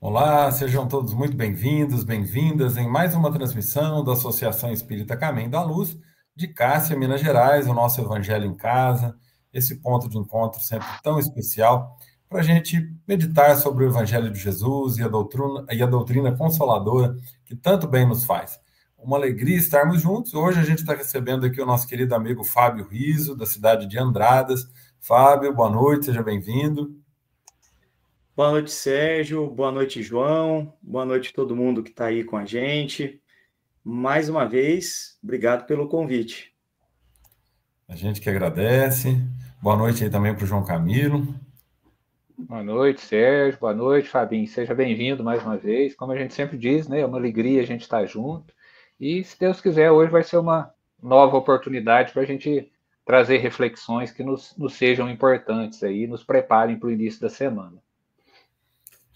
Olá, sejam todos muito bem-vindos, bem-vindas em mais uma transmissão da Associação Espírita Caminho da Luz, de Cássia, Minas Gerais, o nosso Evangelho em Casa, esse ponto de encontro sempre tão especial para a gente meditar sobre o Evangelho de Jesus e a doutrina consoladora que tanto bem nos faz. Uma alegria estarmos juntos. Hoje a gente está recebendo aqui o nosso querido amigo Fábio Riso, da cidade de Andradas. Fábio, boa noite, seja bem-vindo. Boa noite, Sérgio. Boa noite, João. Boa noite a todo mundo que está aí com a gente. Mais uma vez, obrigado pelo convite. A gente que agradece. Boa noite aí também para o João Camilo. Boa noite, Sérgio. Boa noite, Fabinho. Seja bem-vindo mais uma vez. Como a gente sempre diz, né? É uma alegria a gente estar junto. E, se Deus quiser, hoje vai ser uma nova oportunidade para a gente trazer reflexões que nos sejam importantes aí, nos preparem para o início da semana.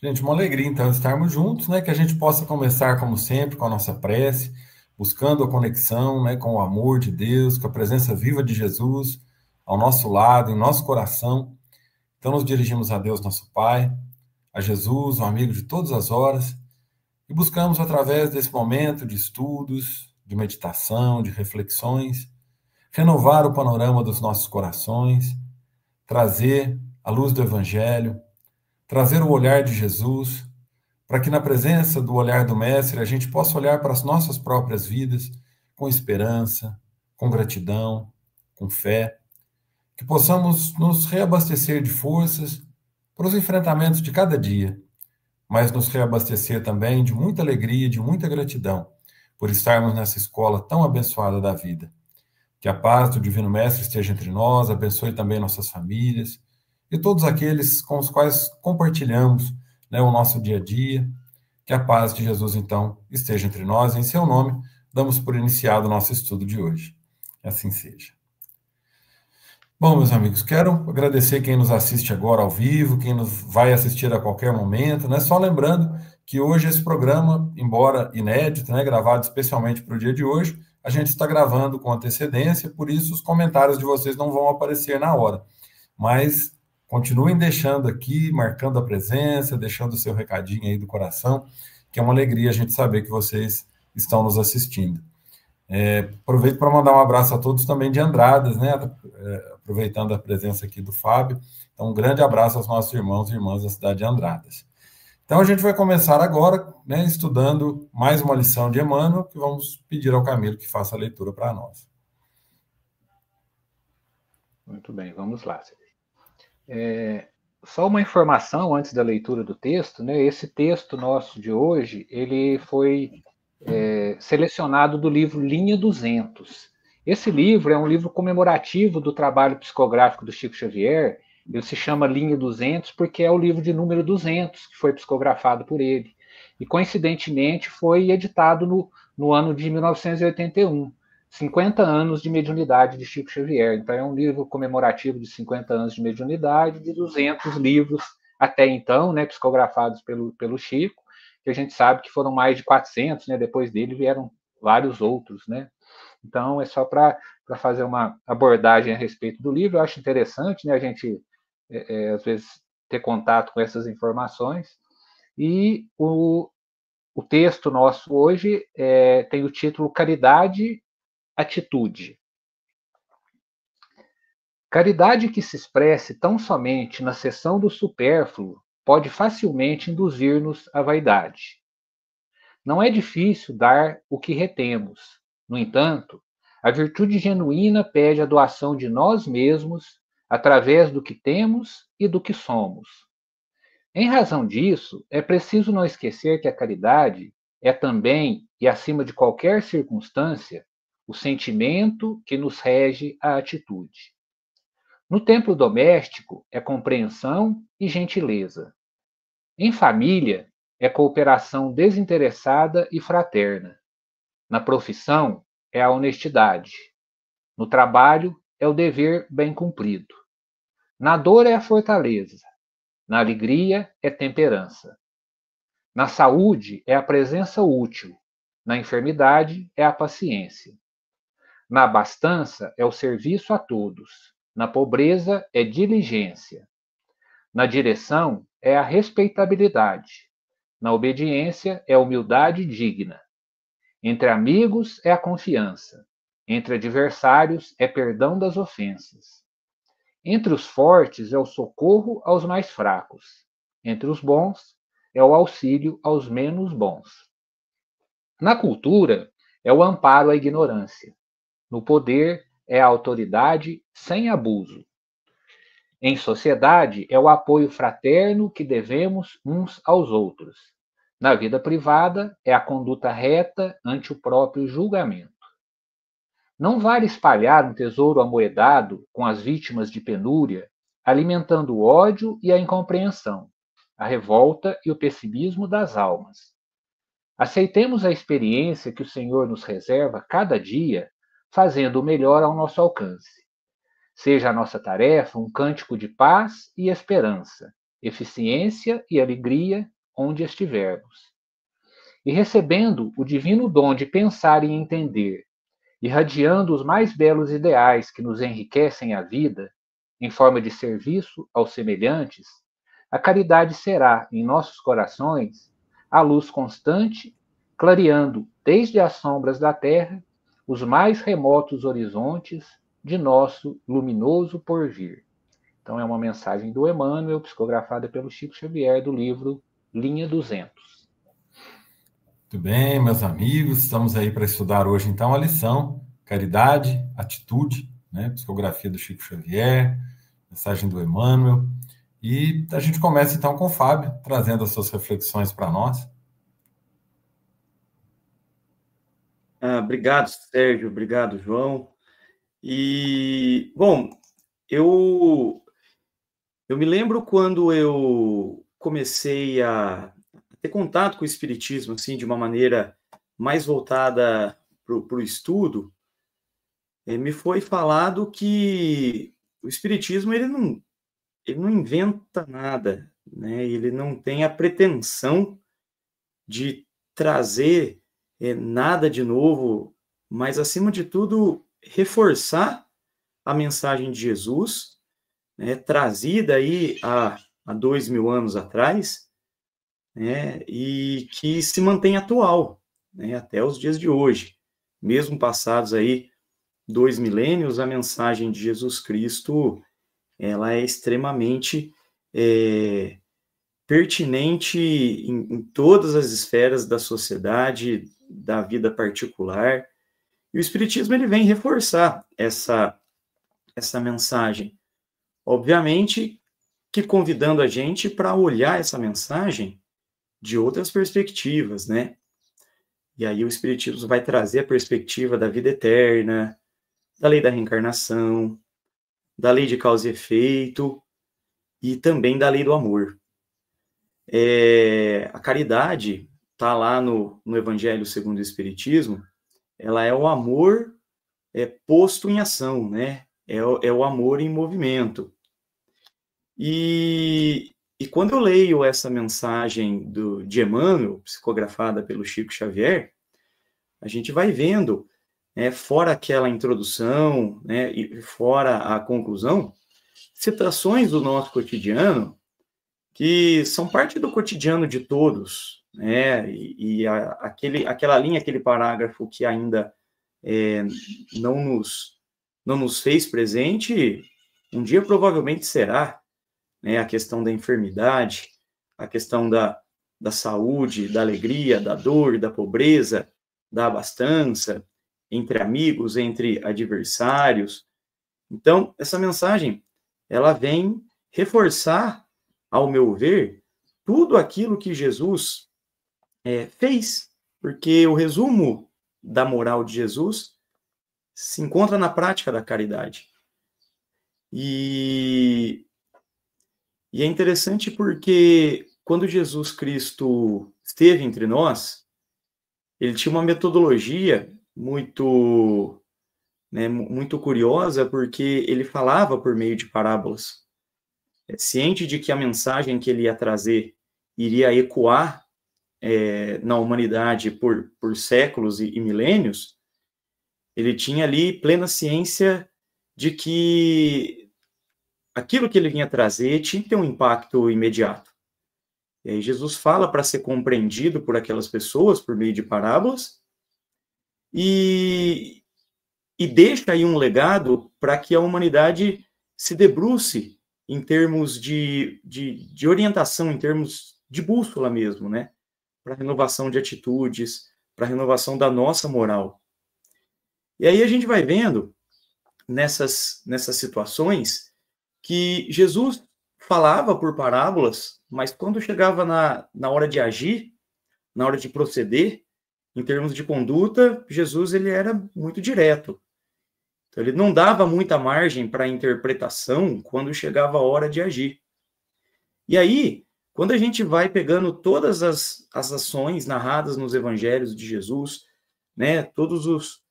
Gente, uma alegria então estarmos juntos, né? Que a gente possa começar, como sempre, com a nossa prece, buscando a conexão, né, com o amor de Deus, com a presença viva de Jesus ao nosso lado, em nosso coração. Então, nos dirigimos a Deus, nosso Pai, a Jesus, o amigo de todas as horas, e buscamos, através desse momento de estudos, de meditação, de reflexões, renovar o panorama dos nossos corações, trazer a luz do Evangelho, trazer o olhar de Jesus, para que na presença do olhar do Mestre a gente possa olhar para as nossas próprias vidas com esperança, com gratidão, com fé, que possamos nos reabastecer de forças para os enfrentamentos de cada dia, mas nos reabastecer também de muita alegria, de muita gratidão por estarmos nessa escola tão abençoada da vida. Que a paz do Divino Mestre esteja entre nós, abençoe também nossas famílias e todos aqueles com os quais compartilhamos, né, o nosso dia a dia. Que a paz de Jesus, então, esteja entre nós. Em seu nome, damos por iniciado o nosso estudo de hoje. Que assim seja. Bom, meus amigos, quero agradecer quem nos assiste agora ao vivo, quem nos vai assistir a qualquer momento, né? Só lembrando que hoje esse programa, embora inédito, né, gravado especialmente para o dia de hoje, a gente está gravando com antecedência, por isso os comentários de vocês não vão aparecer na hora. Mas continuem deixando aqui, marcando a presença, deixando o seu recadinho aí do coração, que é uma alegria a gente saber que vocês estão nos assistindo. Aproveito para mandar um abraço a todos também de Andradas, né? Aproveitando a presença aqui do Fábio. Então, um grande abraço aos nossos irmãos e irmãs da cidade de Andradas. Então, a gente vai começar agora, né, estudando mais uma lição de Emmanuel, que vamos pedir ao Camilo que faça a leitura para nós. Muito bem, vamos lá, Sérgio. Só uma informação antes da leitura do texto, né? Esse texto nosso de hoje, ele foi selecionado do livro Linha 200. Esse livro é um livro comemorativo do trabalho psicográfico do Chico Xavier. Ele se chama Linha 200 porque é o livro de número 200 que foi psicografado por ele. E, coincidentemente, foi editado no ano de 1981. 50 anos de mediunidade de Chico Xavier. Então, é um livro comemorativo de 50 anos de mediunidade, de 200 livros até então, né, psicografados pelo Chico, que a gente sabe que foram mais de 400, né? Depois dele vieram vários outros, né? Então, é só para fazer uma abordagem a respeito do livro. Eu acho interessante, né, a gente, às vezes, ter contato com essas informações. E o texto nosso hoje tem o título Caridade, Atitude. Caridade que se expresse tão somente na seção do supérfluo pode facilmente induzir-nos à vaidade. Não é difícil dar o que retemos. No entanto, a virtude genuína pede a doação de nós mesmos através do que temos e do que somos. Em razão disso, é preciso não esquecer que a caridade é também, e acima de qualquer circunstância, o sentimento que nos rege a atitude. No templo doméstico, é compreensão e gentileza. Em família, é cooperação desinteressada e fraterna. Na profissão, é a honestidade. No trabalho, é o dever bem cumprido. Na dor, é a fortaleza. Na alegria, é temperança. Na saúde, é a presença útil. Na enfermidade, é a paciência. Na abastança, é o serviço a todos. Na pobreza, é diligência. Na direção, é a respeitabilidade. Na obediência é a humildade digna. Entre amigos é a confiança. Entre adversários é perdão das ofensas. Entre os fortes é o socorro aos mais fracos. Entre os bons é o auxílio aos menos bons. Na cultura é o amparo à ignorância. No poder é a autoridade sem abuso. Em sociedade é o apoio fraterno que devemos uns aos outros. Na vida privada é a conduta reta ante o próprio julgamento. Não vale espalhar um tesouro amoedado com as vítimas de penúria, alimentando o ódio e a incompreensão, a revolta e o pessimismo das almas. Aceitemos a experiência que o Senhor nos reserva cada dia, fazendo o melhor ao nosso alcance. Seja a nossa tarefa um cântico de paz e esperança, eficiência e alegria onde estivermos. E recebendo o divino dom de pensar e entender, irradiando os mais belos ideais que nos enriquecem a vida, em forma de serviço aos semelhantes, a caridade será, em nossos corações, a luz constante, clareando desde as sombras da terra os mais remotos horizontes de nosso luminoso porvir. Então é uma mensagem do Emmanuel, psicografada pelo Chico Xavier, do livro Linha 200. Muito bem, meus amigos, estamos aí para estudar hoje, então, a lição Caridade, Atitude, né? Psicografia do Chico Xavier, mensagem do Emmanuel. E a gente começa, então, com o Fábio, trazendo as suas reflexões para nós. Obrigado, Sérgio. Obrigado, João. E, bom, eu me lembro quando eu comecei a ter contato com o Espiritismo, assim, de uma maneira mais voltada para o estudo, me foi falado que o Espiritismo ele não inventa nada, né? Ele não tem a pretensão de trazer nada de novo, mas, acima de tudo, reforçar a mensagem de Jesus, né, trazida aí há 2000 anos atrás, né, e que se mantém atual, né, até os dias de hoje. Mesmo passados aí 2 milênios, a mensagem de Jesus Cristo ela é extremamente pertinente em todas as esferas da sociedade, da vida particular. E o Espiritismo ele vem reforçar essa mensagem. Obviamente que convidando a gente para olhar essa mensagem de outras perspectivas, né? E aí o Espiritismo vai trazer a perspectiva da vida eterna, da lei da reencarnação, da lei de causa e efeito e também da lei do amor. A caridade está lá no Evangelho segundo o Espiritismo, ela é o amor posto em ação, né? É o amor em movimento. E quando eu leio essa mensagem de Emmanuel, psicografada pelo Chico Xavier, a gente vai vendo, fora aquela introdução, né, e fora a conclusão, citações do nosso cotidiano que são parte do cotidiano de todos, né? Aquela linha, aquele parágrafo que ainda não nos fez presente, um dia provavelmente será, né? A questão da enfermidade, a questão da saúde, da alegria, da dor, da pobreza, da abastança, entre amigos, entre adversários. Então, essa mensagem, ela vem reforçar, ao meu ver, tudo aquilo que Jesus fez, porque o resumo da moral de Jesus se encontra na prática da caridade. E é interessante porque quando Jesus Cristo esteve entre nós, ele tinha uma metodologia muito, né, muito curiosa, porque ele falava por meio de parábolas. Ciente de que a mensagem que ele ia trazer iria ecoar na humanidade por séculos e milênios, ele tinha ali plena ciência de que aquilo que ele vinha trazer tinha que ter um impacto imediato. E aí Jesus fala para ser compreendido por aquelas pessoas por meio de parábolas e deixa aí um legado para que a humanidade se debruce em termos de orientação, em termos de bússola mesmo, né? Para renovação de atitudes, para renovação da nossa moral. E aí a gente vai vendo nessas situações que Jesus falava por parábolas, mas quando chegava na hora de agir, na hora de proceder, em termos de conduta, Jesus ele era muito direto. Então, ele não dava muita margem para interpretação quando chegava a hora de agir. E aí, quando a gente vai pegando todas as ações narradas nos evangelhos de Jesus, né, todos os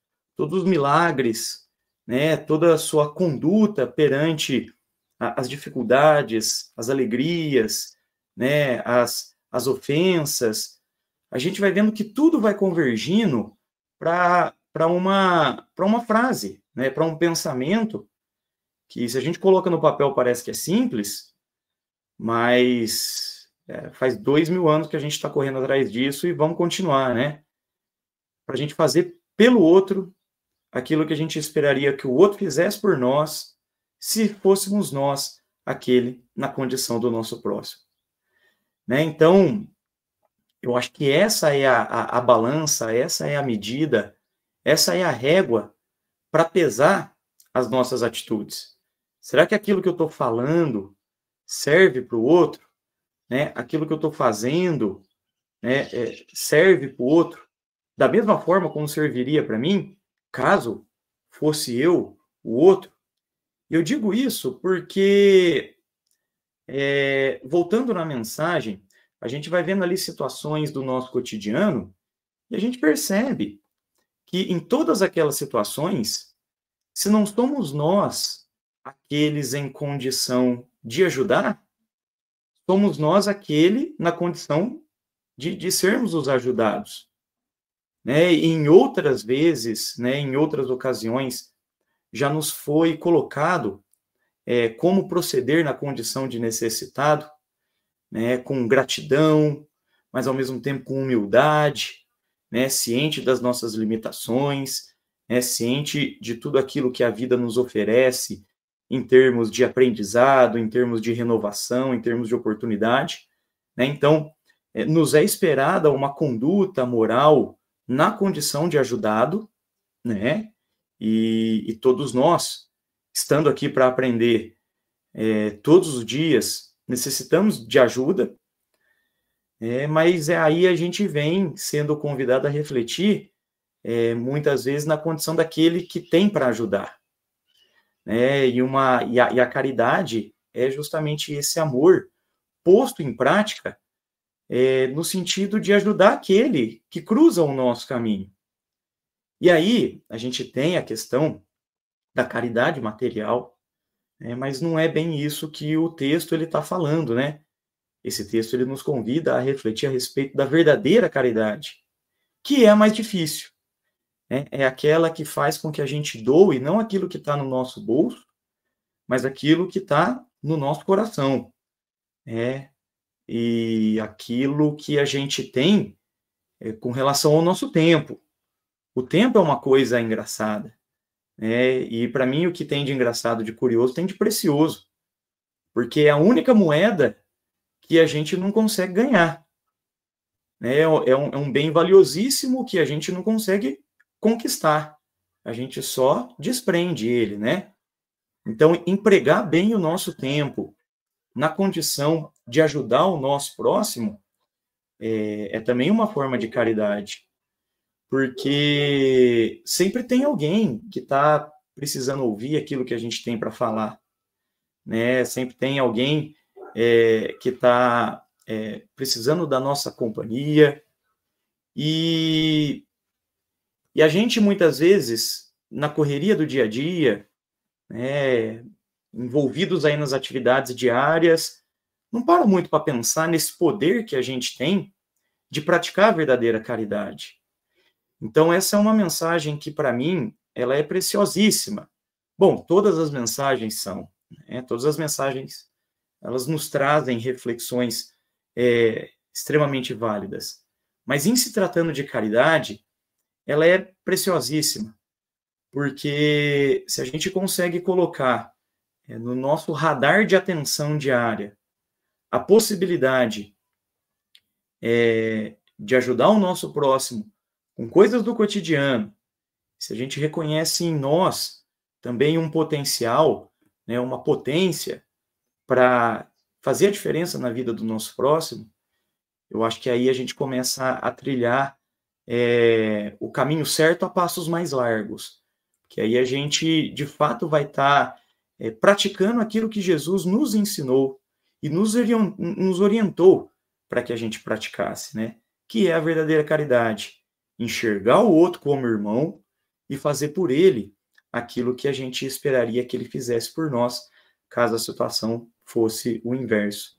milagres, né, toda a sua conduta perante as dificuldades, as alegrias, né, as ofensas, a gente vai vendo que tudo vai convergindo para uma frase, né, para um pensamento que, se a gente coloca no papel, parece que é simples, mas faz 2000 anos que a gente está correndo atrás disso e vamos continuar, né? Para a gente fazer pelo outro aquilo que a gente esperaria que o outro fizesse por nós, se fôssemos nós aquele na condição do nosso próximo. Né? Então, eu acho que essa é a balança, essa é a medida, essa é a régua para pesar as nossas atitudes. Será que aquilo que eu estou falando serve para o outro? Né? Aquilo que eu estou fazendo, né, serve para o outro da mesma forma como serviria para mim, caso fosse eu o outro? E eu digo isso porque, voltando na mensagem, a gente vai vendo ali situações do nosso cotidiano e a gente percebe que em todas aquelas situações, se não somos nós aqueles em condição de ajudar, somos nós aquele na condição de sermos os ajudados. Né? E em outras vezes, né, em outras ocasiões, já nos foi colocado como proceder na condição de necessitado, né, com gratidão, mas ao mesmo tempo com humildade, né, ciente das nossas limitações, né, ciente de tudo aquilo que a vida nos oferece em termos de aprendizado, em termos de renovação, em termos de oportunidade. Né? Então, nos é esperada uma conduta moral na condição de ajudado, né? E todos nós, estando aqui para aprender todos os dias, necessitamos de ajuda, mas aí a gente vem sendo convidado a refletir, muitas vezes, na condição daquele que tem para ajudar. E a caridade é justamente esse amor posto em prática, no sentido de ajudar aquele que cruza o nosso caminho. E aí a gente tem a questão da caridade material, mas não é bem isso que o texto ele está falando, né? Esse texto ele nos convida a refletir a respeito da verdadeira caridade, que é a mais difícil. Né? É aquela que faz com que a gente doe não aquilo que está no nosso bolso, mas aquilo que está no nosso coração. E aquilo que a gente tem com relação ao nosso tempo. O tempo é uma coisa engraçada. E para mim o que tem de engraçado, de curioso, tem de precioso. Porque é a única moeda que a gente não consegue ganhar. É um bem valiosíssimo que a gente não consegue conquistar. A gente só desprende ele, né? Então, empregar bem o nosso tempo na condição de ajudar o nosso próximo é também uma forma de caridade. Porque sempre tem alguém que está precisando ouvir aquilo que a gente tem para falar. Né? Sempre tem alguém que está precisando da nossa companhia. E a gente, muitas vezes, na correria do dia a dia, né, envolvidos aí nas atividades diárias, não para muito para pensar nesse poder que a gente tem de praticar a verdadeira caridade. Então, essa é uma mensagem que, para mim, ela é preciosíssima. Bom, todas as mensagens são. Todas as mensagens, elas nos trazem reflexões extremamente válidas. Mas em se tratando de caridade, ela é preciosíssima, porque se a gente consegue colocar no nosso radar de atenção diária a possibilidade de ajudar o nosso próximo com coisas do cotidiano, se a gente reconhece em nós também um potencial, né, uma potência para fazer a diferença na vida do nosso próximo, eu acho que aí a gente começa a trilhar o caminho certo a passos mais largos, que aí a gente, de fato, vai estar praticando aquilo que Jesus nos ensinou e nos orientou para que a gente praticasse, né? Que é a verdadeira caridade. Enxergar o outro como irmão e fazer por ele aquilo que a gente esperaria que ele fizesse por nós, caso a situação fosse o inverso.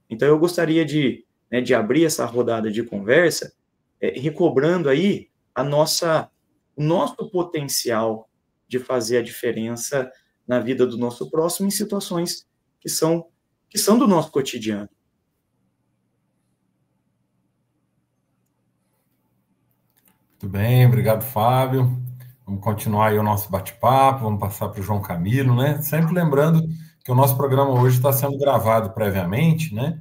Então, eu gostaria de abrir essa rodada de conversa, recobrando aí o nosso potencial de fazer a diferença na vida do nosso próximo em situações que são do nosso cotidiano. Muito bem, obrigado, Fábio. Vamos continuar aí o nosso bate-papo, vamos passar para o João Camilo, né? Sempre lembrando que o nosso programa hoje está sendo gravado previamente, né?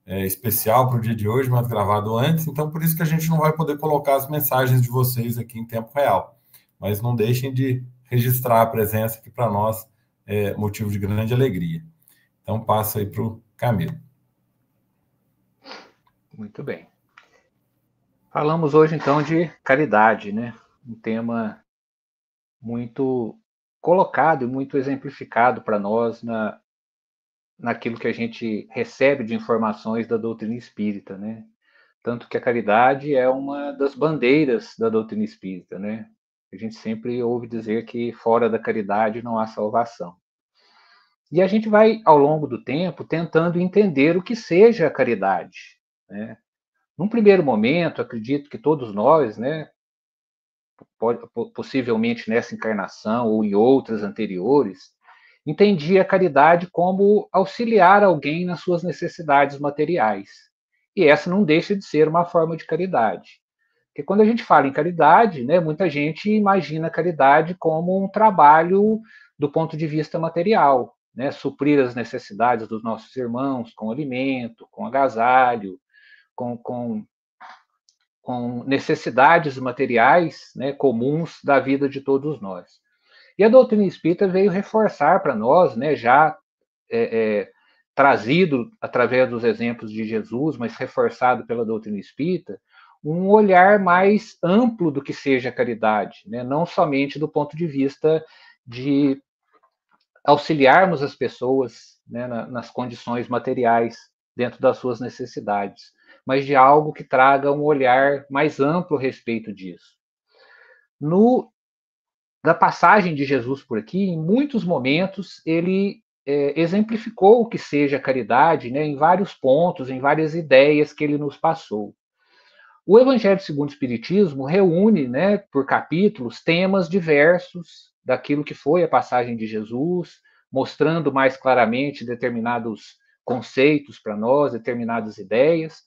Especial para o dia de hoje, mas gravado antes, então por isso que a gente não vai poder colocar as mensagens de vocês aqui em tempo real. Mas não deixem de registrar a presença, que para nós é motivo de grande alegria. Então passo aí para o Camilo. Muito bem. Falamos hoje, então, de caridade, né? Um tema muito colocado e muito exemplificado para nós naquilo que a gente recebe de informações da doutrina espírita, né? Tanto que a caridade é uma das bandeiras da doutrina espírita, né? A gente sempre ouve dizer que fora da caridade não há salvação. E a gente vai, ao longo do tempo, tentando entender o que seja a caridade, né? Num primeiro momento, acredito que todos nós, né, possivelmente nessa encarnação ou em outras anteriores, entendia a caridade como auxiliar alguém nas suas necessidades materiais. E essa não deixa de ser uma forma de caridade. Porque quando a gente fala em caridade, né, muita gente imagina a caridade como um trabalho do ponto de vista material, né, suprir as necessidades dos nossos irmãos com alimento, com agasalho, com necessidades materiais, né, comuns da vida de todos nós. E a doutrina espírita veio reforçar para nós, né, já trazido através dos exemplos de Jesus, mas reforçado pela doutrina espírita, um olhar mais amplo do que seja a caridade, né, não somente do ponto de vista de auxiliarmos as pessoas, né, nas condições materiais dentro das suas necessidades, mas de algo que traga um olhar mais amplo a respeito disso. Da passagem de Jesus por aqui, em muitos momentos, ele exemplificou o que seja a caridade, né, em vários pontos, em várias ideias que ele nos passou. O Evangelho segundo o Espiritismo reúne, né, por capítulos, temas diversos daquilo que foi a passagem de Jesus, mostrando mais claramente determinados conceitos para nós, determinadas ideias.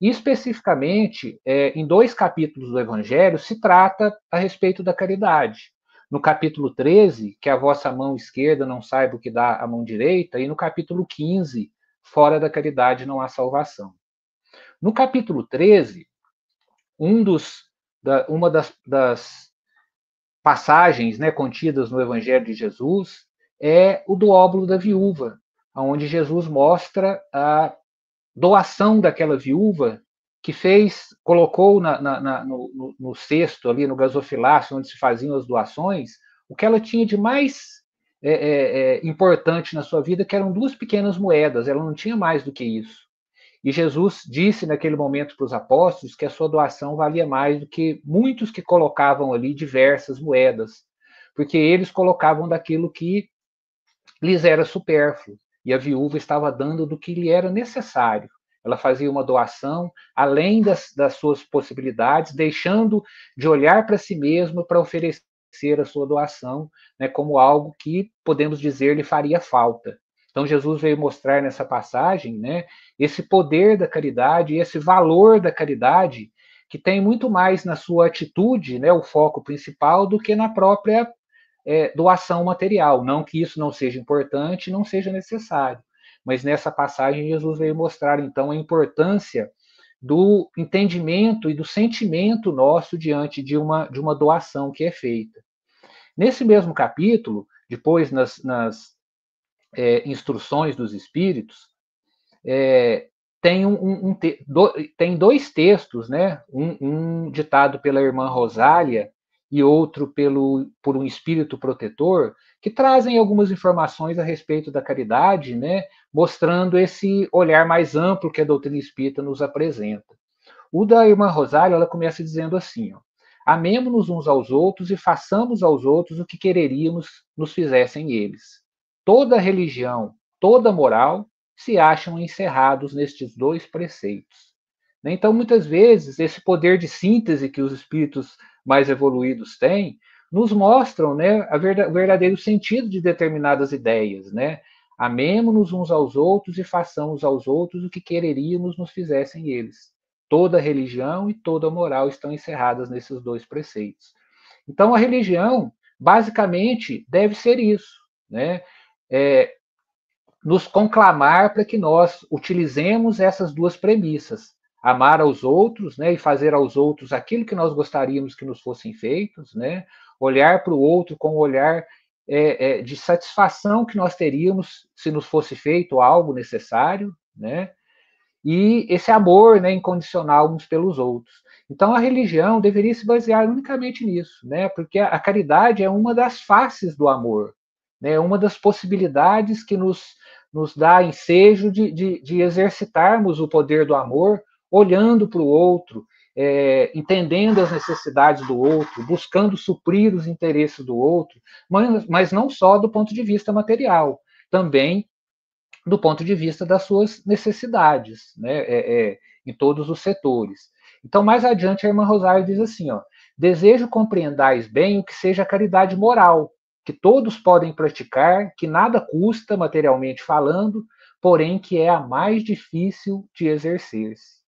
E, especificamente, em 2 capítulos do Evangelho, se trata a respeito da caridade. No capítulo 13, que a vossa mão esquerda não saiba o que dá a mão direita, e no capítulo 15, fora da caridade não há salvação. No capítulo 13, uma das passagens, né, contidas no Evangelho de Jesus é o do óbolo da viúva, onde Jesus mostra a doação daquela viúva que colocou no cesto ali, no gasofilácio, onde se faziam as doações, o que ela tinha de mais importante na sua vida, que eram 2 pequenas moedas, ela não tinha mais do que isso. E Jesus disse naquele momento para os apóstolos que a sua doação valia mais do que muitos que colocavam ali diversas moedas, porque eles colocavam daquilo que lhes era supérfluo, e a viúva estava dando do que lhe era necessário. Ela fazia uma doação além das suas possibilidades, deixando de olhar para si mesma para oferecer a sua doação, né, como algo que, podemos dizer, lhe faria falta. Então, Jesus veio mostrar nessa passagem, né, esse poder da caridade e esse valor da caridade, que tem muito mais na sua atitude, né, o foco principal, do que na própria doação material. Não que isso não seja importante, não seja necessário. Mas nessa passagem, Jesus veio mostrar, então, a importância do entendimento e do sentimento nosso diante de uma doação que é feita. Nesse mesmo capítulo, depois nas instruções dos Espíritos, tem, tem dois textos, né? Um ditado pela irmã Rosália e outro por um espírito protetor, que trazem algumas informações a respeito da caridade, né? Mostrando esse olhar mais amplo que a doutrina espírita nos apresenta. O da irmã Rosália, ela começa dizendo assim, ó: amemo-nos uns aos outros e façamos aos outros o que quereríamos nos fizessem eles. Toda religião, toda moral se acham encerrados nestes dois preceitos. Então, muitas vezes, esse poder de síntese que os espíritos mais evoluídos têm, nos mostram, né, o verdadeiro sentido de determinadas ideias, né? Amemo-nos uns aos outros e façamos aos outros o que quereríamos nos fizessem eles. Toda religião e toda moral estão encerradas nesses dois preceitos. Então, a religião, basicamente, deve ser isso, né? Nos conclamar para que nós utilizemos essas duas premissas: amar aos outros, né, e fazer aos outros aquilo que nós gostaríamos que nos fossem feitos, né, olhar para o outro com um olhar de satisfação que nós teríamos se nos fosse feito algo necessário, né, e esse amor, né, incondicional uns pelos outros. Então, a religião deveria se basear unicamente nisso, né, porque a caridade é uma das faces do amor, né, uma das possibilidades que nos dá ensejo de exercitarmos o poder do amor, olhando para o outro, entendendo as necessidades do outro, buscando suprir os interesses do outro, mas não só do ponto de vista material, também do ponto de vista das suas necessidades, né, em todos os setores. Então, mais adiante, a irmã Rosário diz assim, ó: desejo compreendais bem o que seja a caridade moral, que todos podem praticar, que nada custa, materialmente falando, porém que é a mais difícil de exercer-se.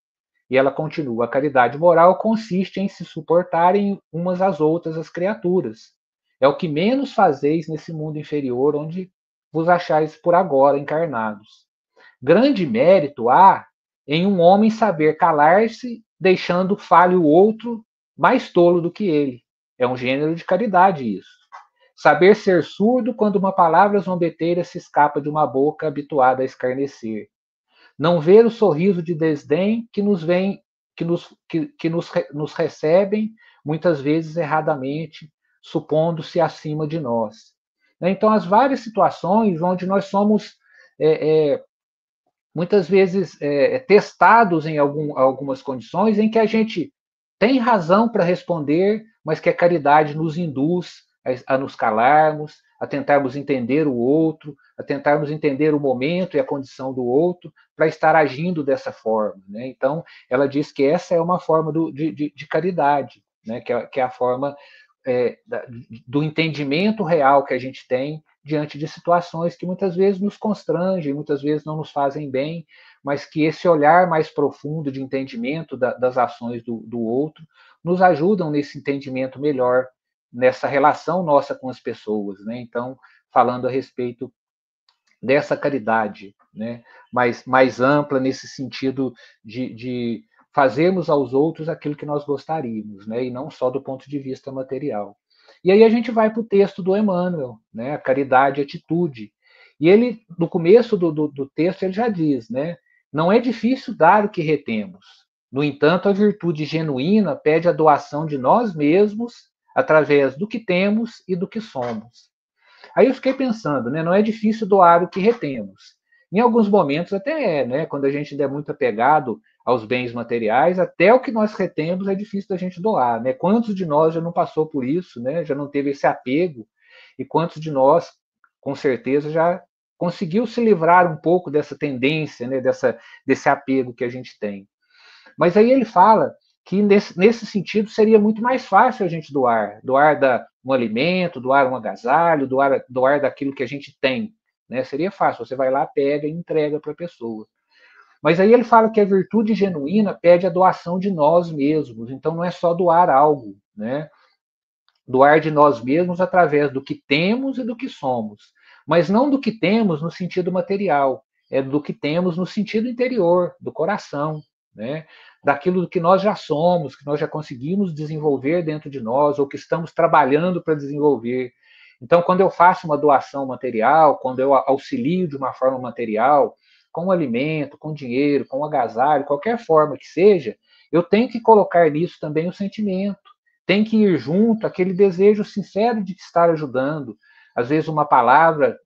E ela continua: a caridade moral consiste em se suportarem umas às outras as criaturas. É o que menos fazeis nesse mundo inferior, onde vos achais por agora encarnados. Grande mérito há em um homem saber calar-se, deixando fale o outro mais tolo do que ele. É um gênero de caridade isso. Saber ser surdo quando uma palavra zombeteira se escapa de uma boca habituada a escarnecer. Não ver o sorriso de desdém que nos vem, nos recebem, muitas vezes erradamente, supondo-se acima de nós. Então, as várias situações onde nós somos muitas vezes testados em algumas condições em que a gente tem razão para responder, mas que a caridade nos induz a nos calarmos, a tentarmos entender o outro, a tentarmos entender o momento e a condição do outro, para estar agindo dessa forma, né? Então, ela diz que essa é uma forma de caridade, né? Que é a forma do entendimento real que a gente tem diante de situações que muitas vezes nos constrangem, muitas vezes não nos fazem bem, mas que esse olhar mais profundo de entendimento das ações do outro nos ajudam nesse entendimento melhor, nessa relação nossa com as pessoas, né? Então, falando a respeito dessa caridade, né, mais ampla, nesse sentido de fazermos aos outros aquilo que nós gostaríamos, né, e não só do ponto de vista material. E aí a gente vai para o texto do Emmanuel, né, a caridade e atitude. E ele, no começo do texto, ele já diz, né, não é difícil dar o que retemos. No entanto, a virtude genuína pede a doação de nós mesmos através do que temos e do que somos. Aí eu fiquei pensando, né, não é difícil doar o que retemos. Em alguns momentos até é, né, quando a gente ainda é muito apegado aos bens materiais, até o que nós retemos é difícil da gente doar, né? Quantos de nós já não passou por isso, né? Já não teve esse apego, e quantos de nós, com certeza, já conseguiu se livrar um pouco dessa tendência, né, desse apego que a gente tem. Mas aí ele fala que nesse sentido seria muito mais fácil a gente doar um alimento, doar um agasalho, doar daquilo que a gente tem, né? Seria fácil, você vai lá, pega e entrega para a pessoa. Mas aí ele fala que a virtude genuína pede a doação de nós mesmos, então não é só doar algo, né? Doar de nós mesmos através do que temos e do que somos, mas não do que temos no sentido material, é do que temos no sentido interior, do coração, né? Daquilo que nós já somos, que nós já conseguimos desenvolver dentro de nós, ou que estamos trabalhando para desenvolver. Então, quando eu faço uma doação material, quando eu auxilio de uma forma material, com alimento, com dinheiro, com agasalho, qualquer forma que seja, eu tenho que colocar nisso também o sentimento. Tem que ir junto aquele desejo sincero de estar ajudando. Às vezes uma palavra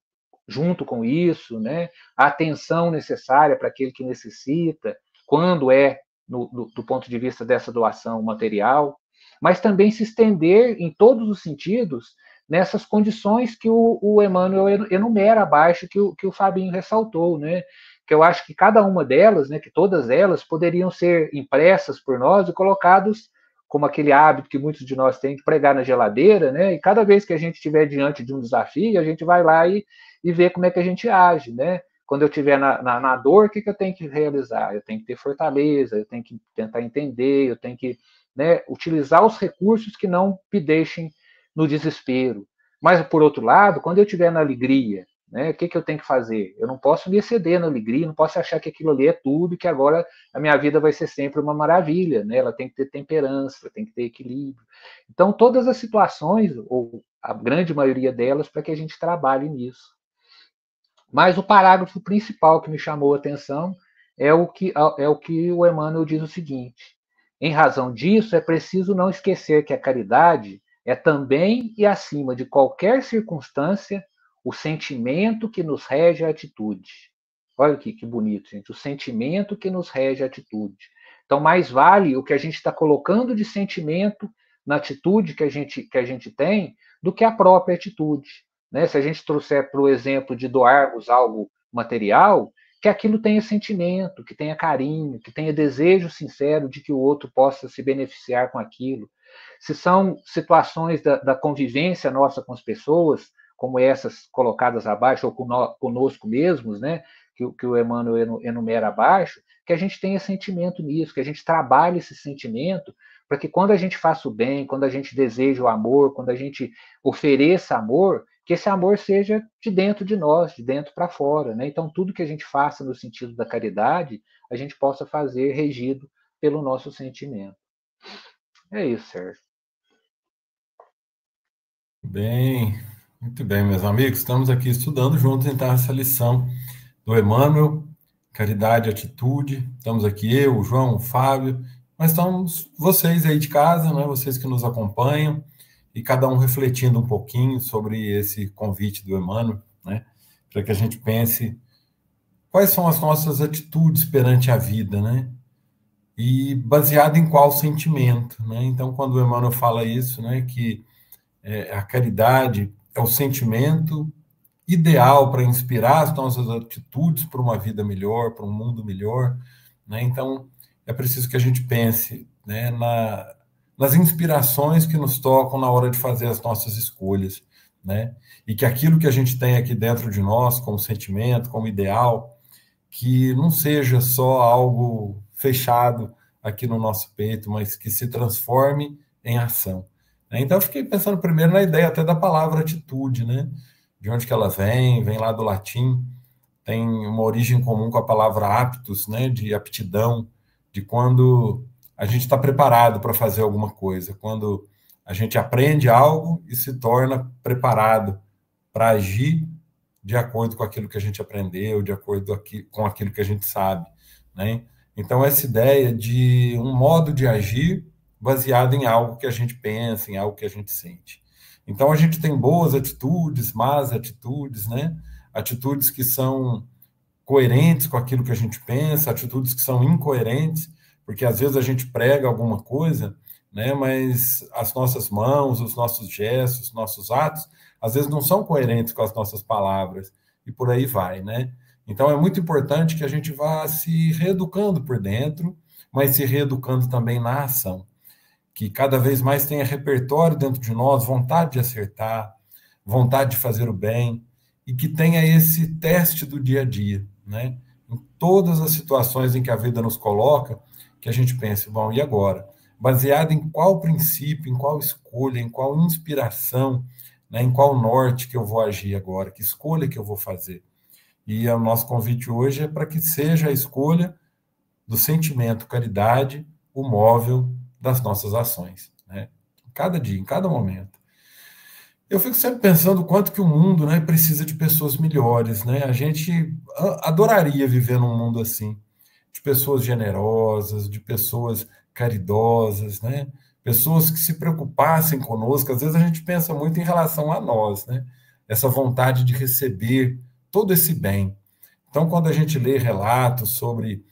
junto com isso, né? A atenção necessária para aquele que necessita, quando é do ponto de vista dessa doação material, mas também se estender em todos os sentidos nessas condições que o Emmanuel enumera abaixo, que o Fabinho ressaltou, né? Que eu acho que cada uma delas, né, que todas elas poderiam ser impressas por nós e colocados como aquele hábito que muitos de nós têm de pregar na geladeira, né? E cada vez que a gente estiver diante de um desafio, a gente vai lá e vê como é que a gente age, né? Quando eu estiver na dor, o que eu tenho que realizar? Eu tenho que ter fortaleza, eu tenho que tentar entender, eu tenho que, né, utilizar os recursos que não me deixem no desespero. Mas, por outro lado, quando eu estiver na alegria, né, o que eu tenho que fazer? Eu não posso me exceder na alegria, não posso achar que aquilo ali é tudo e que agora a minha vida vai ser sempre uma maravilha, né? Ela tem que ter temperança, ela tem que ter equilíbrio. Então, todas as situações, ou a grande maioria delas, para que a gente trabalhe nisso. Mas o parágrafo principal que me chamou a atenção é o que o Emmanuel diz o seguinte: em razão disso, é preciso não esquecer que a caridade é também e acima de qualquer circunstância o sentimento que nos rege a atitude. Olha aqui que bonito, gente. O sentimento que nos rege a atitude. Então, mais vale o que a gente está colocando de sentimento na atitude que a gente tem do que a própria atitude. Né? Se a gente trouxer para o exemplo de doarmos algo material, que aquilo tenha sentimento, que tenha carinho, que tenha desejo sincero de que o outro possa se beneficiar com aquilo. Se são situações da convivência nossa com as pessoas, como essas colocadas abaixo, ou conosco mesmos, né, que o Emmanuel enumera abaixo, que a gente tenha sentimento nisso, que a gente trabalhe esse sentimento, para que quando a gente faça o bem, quando a gente deseja o amor, quando a gente ofereça amor, que esse amor seja de dentro de nós, de dentro para fora, né? Então, tudo que a gente faça no sentido da caridade, a gente possa fazer regido pelo nosso sentimento. É isso, Sérgio. Bem, muito bem, meus amigos. Estamos aqui estudando juntos, então, essa lição do Emmanuel, Caridade e Atitude. Estamos aqui eu, o João, o Fábio, mas estamos vocês aí de casa, né? Vocês que nos acompanham, e cada um refletindo um pouquinho sobre esse convite do Emmanuel, né? Para que a gente pense quais são as nossas atitudes perante a vida, né? E baseado em qual sentimento, né? Então, quando o Emmanuel fala isso, né, que a caridade é o sentimento ideal para inspirar as nossas atitudes para uma vida melhor, para um mundo melhor, né? Então, é preciso que a gente pense, né, nas inspirações que nos tocam na hora de fazer as nossas escolhas, né? E que aquilo que a gente tem aqui dentro de nós, como sentimento, como ideal, que não seja só algo fechado aqui no nosso peito, mas que se transforme em ação. Então, eu fiquei pensando primeiro na ideia até da palavra atitude, né? De onde que ela vem lá do latim, tem uma origem comum com a palavra aptus, né? De aptidão, de quando a gente está preparado para fazer alguma coisa, quando a gente aprende algo e se torna preparado para agir de acordo com aquilo que a gente aprendeu, de acordo com aquilo que a gente sabe, né? Então, essa ideia de um modo de agir baseado em algo que a gente pensa, em algo que a gente sente. Então, a gente tem boas atitudes, más atitudes, né? Atitudes que são coerentes com aquilo que a gente pensa, atitudes que são incoerentes, porque às vezes a gente prega alguma coisa, né? Mas as nossas mãos, os nossos gestos, os nossos atos, às vezes não são coerentes com as nossas palavras, e por aí vai, né? Então, é muito importante que a gente vá se reeducando por dentro, mas se reeducando também na ação. Que cada vez mais tenha repertório dentro de nós, vontade de acertar, vontade de fazer o bem, e que tenha esse teste do dia a dia, né? Em todas as situações em que a vida nos coloca, que a gente pense, bom, e agora? Baseado em qual princípio, em qual escolha, em qual inspiração, né, em qual norte que eu vou agir agora, que escolha que eu vou fazer. E o nosso convite hoje é para que seja a escolha do sentimento caridade o móvel das nossas ações, né? Em cada dia, em cada momento. Eu fico sempre pensando o quanto que o mundo, né, precisa de pessoas melhores, né? A gente adoraria viver num mundo assim, de pessoas generosas, de pessoas caridosas, né? Pessoas que se preocupassem conosco. Às vezes a gente pensa muito em relação a nós, né? Essa vontade de receber todo esse bem. Então, quando a gente lê relatos sobre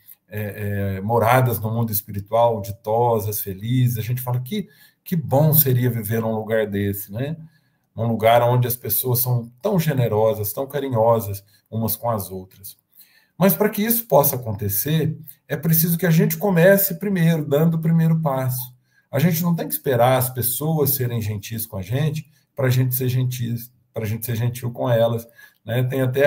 moradas no mundo espiritual, ditosas, felizes, a gente fala que bom seria viver num lugar desse, né? Num lugar onde as pessoas são tão generosas, tão carinhosas umas com as outras. Mas para que isso possa acontecer, é preciso que a gente comece primeiro, dando o primeiro passo. A gente não tem que esperar as pessoas serem gentis com a gente para a gente ser gentis, para a gente ser gentil com elas, né? Tem até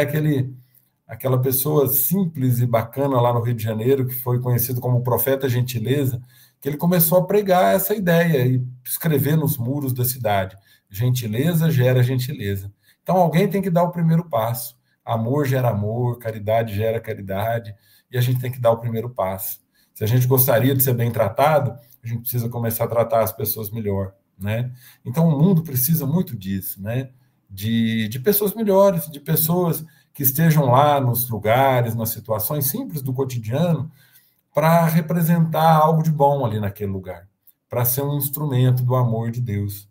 aquela pessoa simples e bacana lá no Rio de Janeiro, que foi conhecido como Profeta Gentileza, que ele começou a pregar essa ideia e escrever nos muros da cidade. Gentileza gera gentileza. Então alguém tem que dar o primeiro passo. Amor gera amor, caridade gera caridade, e a gente tem que dar o primeiro passo. Se a gente gostaria de ser bem tratado, a gente precisa começar a tratar as pessoas melhor, né? Então o mundo precisa muito disso, né? De pessoas melhores, de pessoas que estejam lá nos lugares, nas situações simples do cotidiano, para representar algo de bom ali naquele lugar, para ser um instrumento do amor de Deus.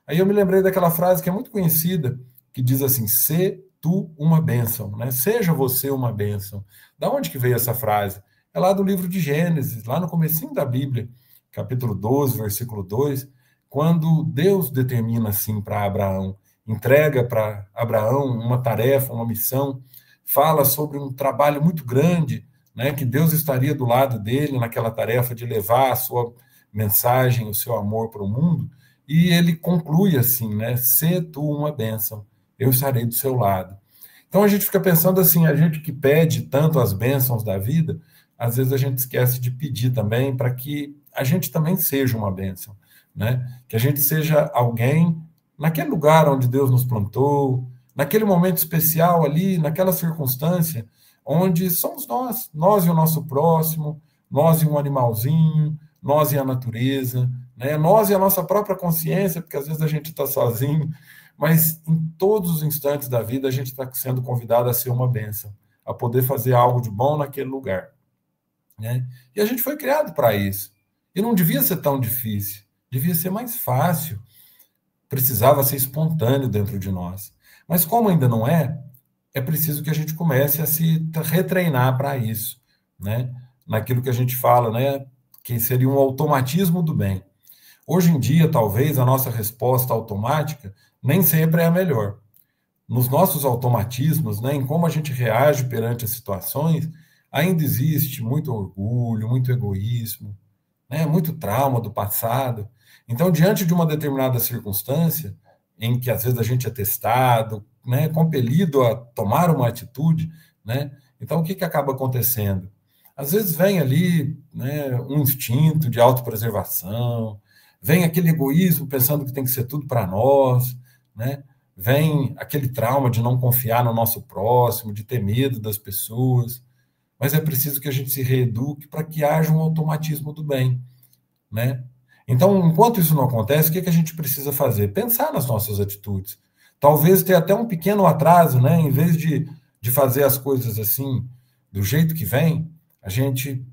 Aí eu me lembrei daquela frase que é muito conhecida, que diz assim, "Se tu uma bênção", né? Seja você uma bênção. Da onde que veio essa frase? É lá do livro de Gênesis, lá no comecinho da Bíblia, capítulo 12, versículo 2, quando Deus determina assim para Abraão, entrega para Abraão uma tarefa, uma missão, fala sobre um trabalho muito grande, né, que Deus estaria do lado dele naquela tarefa de levar a sua mensagem, o seu amor para o mundo, e ele conclui assim, né, "Se tu uma bênção, eu estarei do seu lado". Então a gente fica pensando assim, a gente que pede tanto as bênçãos da vida, às vezes a gente esquece de pedir também para que a gente também seja uma bênção, né? Que a gente seja alguém naquele lugar onde Deus nos plantou, naquele momento especial ali, naquela circunstância, onde somos nós e o nosso próximo, nós e um animalzinho, nós e a natureza, né? Nós e a nossa própria consciência, porque às vezes a gente está sozinho, mas em todos os instantes da vida a gente está sendo convidado a ser uma bênção, a poder fazer algo de bom naquele lugar, né? E a gente foi criado para isso. E não devia ser tão difícil, devia ser mais fácil, precisava ser espontâneo dentro de nós. Mas como ainda não é, é preciso que a gente comece a se retreinar para isso, né? Naquilo que a gente fala, né? Que seria um automatismo do bem. Hoje em dia, talvez, a nossa resposta automática nem sempre é a melhor. Nos nossos automatismos, né, em como a gente reage perante as situações, ainda existe muito orgulho, muito egoísmo, né, muito trauma do passado. Então, diante de uma determinada circunstância, em que às vezes a gente é testado, né, compelido a tomar uma atitude, né, então o que acaba acontecendo? Às vezes vem ali, né, um instinto de autopreservação, vem aquele egoísmo pensando que tem que ser tudo para nós, né? Vem aquele trauma de não confiar no nosso próximo, de ter medo das pessoas, mas é preciso que a gente se reeduque para que haja um automatismo do bem, né? Então, enquanto isso não acontece, o que a gente precisa fazer? Pensar nas nossas atitudes. Talvez ter até um pequeno atraso, né? Em vez de fazer as coisas assim, do jeito que vem, a gente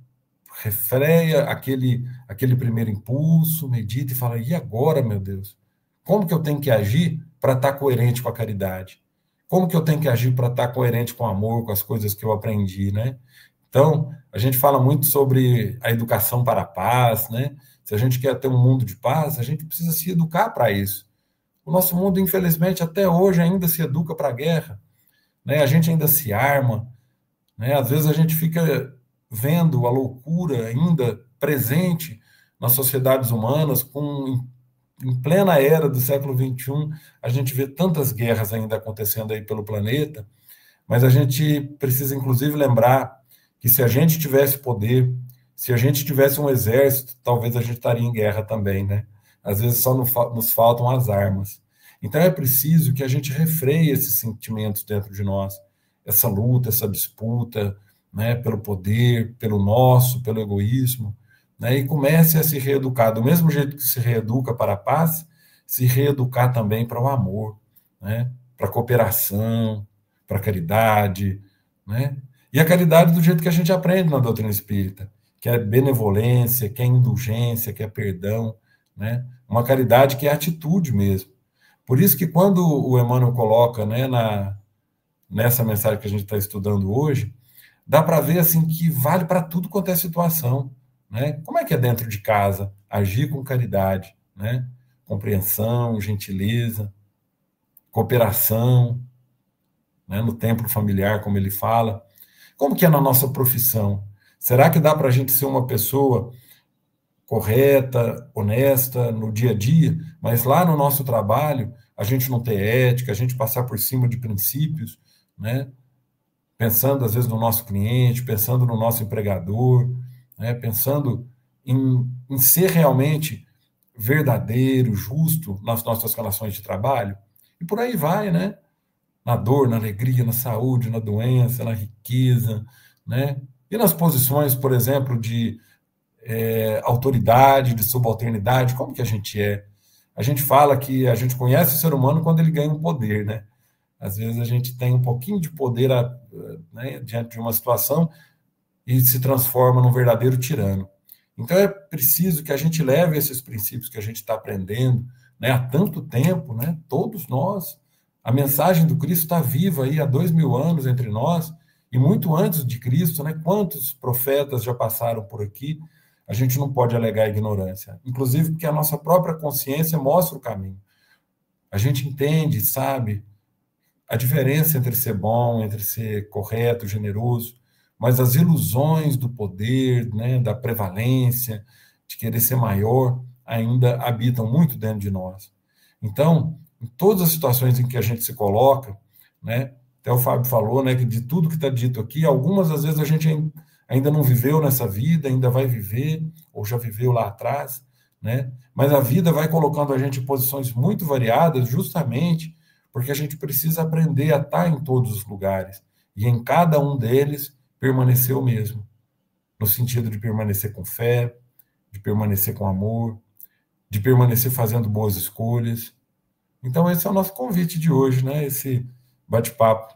refreia aquele primeiro impulso, medita e fala, e agora, meu Deus? Como que eu tenho que agir para estar coerente com a caridade? Como que eu tenho que agir para estar coerente com o amor, com as coisas que eu aprendi, né? Então, a gente fala muito sobre a educação para a paz, né? Se a gente quer ter um mundo de paz, a gente precisa se educar para isso. O nosso mundo, infelizmente, até hoje ainda se educa para a guerra, né? A gente ainda se arma, né? Às vezes a gente fica vendo a loucura ainda presente nas sociedades humanas com em plena era do século XXI, a gente vê tantas guerras ainda acontecendo aí pelo planeta, mas a gente precisa, inclusive, lembrar que se a gente tivesse poder, se a gente tivesse um exército, talvez a gente estaria em guerra também, né? Às vezes só nos faltam as armas. Então é preciso que a gente refreie esses sentimentos dentro de nós, essa luta, essa disputa, né, pelo poder, pelo nosso, pelo egoísmo, né, e comece a se reeducar. Do mesmo jeito que se reeduca para a paz, se reeducar também para o amor, né, para a cooperação, para a caridade, né? E a caridade do jeito que a gente aprende na doutrina espírita, que é benevolência, que é indulgência, que é perdão, né? Uma caridade que é atitude mesmo. Por isso que quando o Emmanuel coloca, né, nessa mensagem que a gente está estudando hoje, dá para ver assim que vale para tudo quanto é situação, né? Como é que é dentro de casa agir com caridade, né? Compreensão, gentileza, cooperação, né? No templo familiar, como ele fala. Como que é na nossa profissão? Será que dá para a gente ser uma pessoa correta, honesta no dia a dia, mas lá no nosso trabalho a gente não ter ética, a gente passar por cima de princípios, né? Pensando às vezes no nosso cliente, pensando no nosso empregador, né? Pensando em ser realmente verdadeiro, justo nas nossas relações de trabalho, e por aí vai, né? Na dor, na alegria, na saúde, na doença, na riqueza, né? E nas posições, por exemplo, de autoridade, de subalternidade, como que a gente é? A gente fala que a gente conhece o ser humano quando ele ganha um poder, né? Às vezes a gente tem um pouquinho de poder, né, diante de uma situação e se transforma num verdadeiro tirano. Então é preciso que a gente leve esses princípios que a gente está aprendendo, né, há tanto tempo, né, todos nós. A mensagem do Cristo está viva aí há 2000 anos entre nós, e muito antes de Cristo, né, quantos profetas já passaram por aqui. A gente não pode alegar ignorância, inclusive porque a nossa própria consciência mostra o caminho. A gente entende, sabe, a diferença entre ser bom, entre ser correto, generoso, mas as ilusões do poder, né, da prevalência, de querer ser maior, ainda habitam muito dentro de nós. Então, em todas as situações em que a gente se coloca, né, até o Fábio falou, né, que de tudo que está dito aqui, algumas às vezes a gente ainda não viveu nessa vida, ainda vai viver, ou já viveu lá atrás, né, mas a vida vai colocando a gente em posições muito variadas, justamente porque a gente precisa aprender a estar em todos os lugares, e em cada um deles permanecer o mesmo, no sentido de permanecer com fé, de permanecer com amor, de permanecer fazendo boas escolhas. Então esse é o nosso convite de hoje, né? Esse bate-papo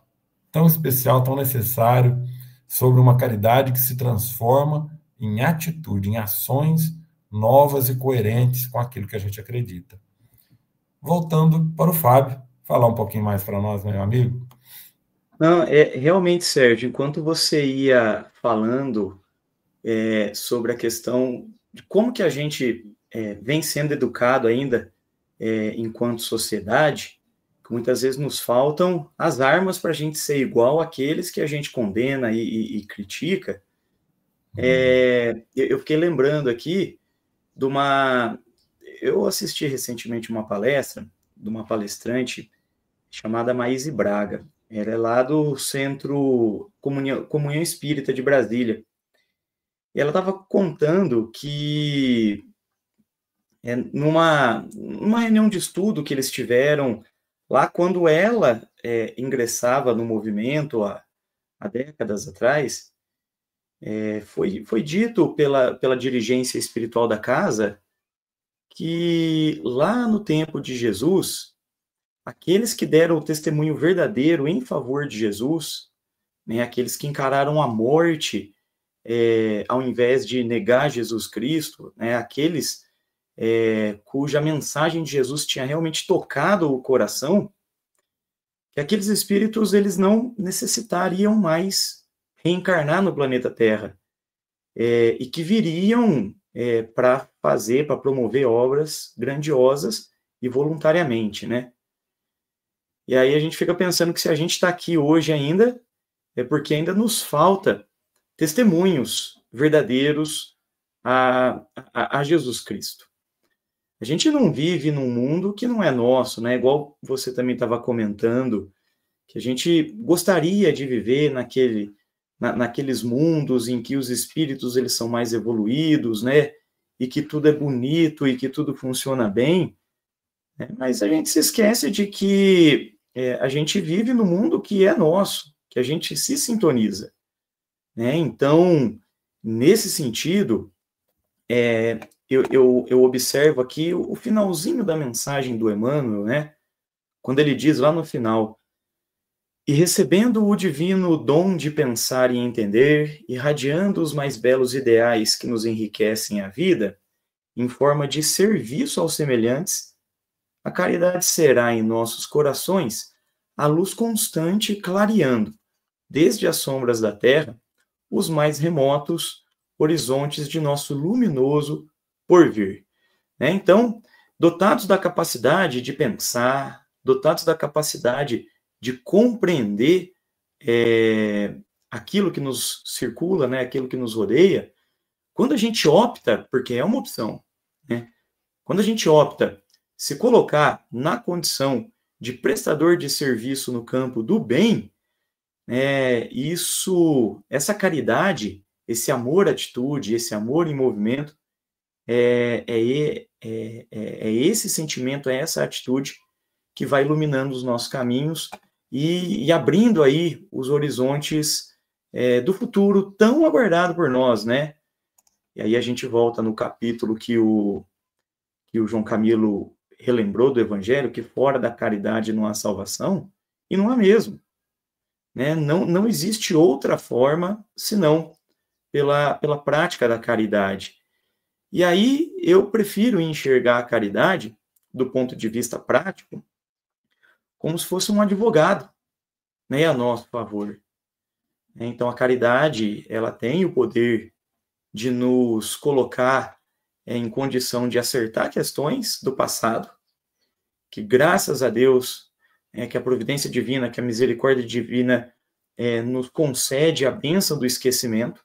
tão especial, tão necessário, sobre uma caridade que se transforma em atitude, em ações novas e coerentes com aquilo que a gente acredita. Voltando para o Fábio, falar um pouquinho mais para nós, meu amigo. Não, realmente, Sérgio, enquanto você ia falando sobre a questão de como que a gente vem sendo educado ainda enquanto sociedade, que muitas vezes nos faltam as armas para a gente ser igual àqueles que a gente condena e critica, eu fiquei lembrando aqui de uma... Eu assisti recentemente uma palestra de uma palestrante chamada Maíse Braga. Ela é lá do Centro Comunhão Espírita de Brasília. E ela estava contando que numa reunião de estudo que eles tiveram lá quando ela ingressava no movimento há décadas atrás, foi dito pela dirigência espiritual da casa que lá no tempo de Jesus, aqueles que deram o testemunho verdadeiro em favor de Jesus, né, aqueles que encararam a morte ao invés de negar Jesus Cristo, né, aqueles cuja mensagem de Jesus tinha realmente tocado o coração, que aqueles espíritos eles não necessitariam mais reencarnar no planeta Terra, e que viriam para promover obras grandiosas e voluntariamente, né? E aí a gente fica pensando que se a gente está aqui hoje ainda, é porque ainda nos falta testemunhos verdadeiros a Jesus Cristo. A gente não vive num mundo que não é nosso, né? Igual você também estava comentando, que a gente gostaria de viver naqueles mundos em que os espíritos eles são mais evoluídos, né? E que tudo é bonito e que tudo funciona bem, né? Mas a gente se esquece de que a gente vive no mundo que é nosso, que a gente se sintoniza, né? Então, nesse sentido, eu observo aqui o finalzinho da mensagem do Emmanuel, né? Quando ele diz lá no final: e recebendo o divino dom de pensar e entender, irradiando os mais belos ideais que nos enriquecem a vida, em forma de serviço aos semelhantes, a caridade será em nossos corações a luz constante clareando, desde as sombras da terra, os mais remotos horizontes de nosso luminoso porvir. Né? Então, dotados da capacidade de pensar, dotados da capacidade de compreender aquilo que nos circula, né, aquilo que nos rodeia, quando a gente opta, porque é uma opção, né, quando a gente opta se colocar na condição de prestador de serviço no campo do bem, essa caridade, esse amor à atitude, esse amor em movimento, esse sentimento, é essa atitude que vai iluminando os nossos caminhos e abrindo aí os horizontes do futuro tão aguardado por nós, né? E aí a gente volta no capítulo que o João Camilo relembrou do Evangelho, que fora da caridade não há salvação, e não há mesmo. Né? Não existe outra forma senão pela prática da caridade. E aí eu prefiro enxergar a caridade, do ponto de vista prático, como se fosse um advogado, né, a nosso favor. Então a caridade, ela tem o poder de nos colocar em condição de acertar questões do passado, que graças a Deus, que a providência divina, que a misericórdia divina nos concede a bênção do esquecimento,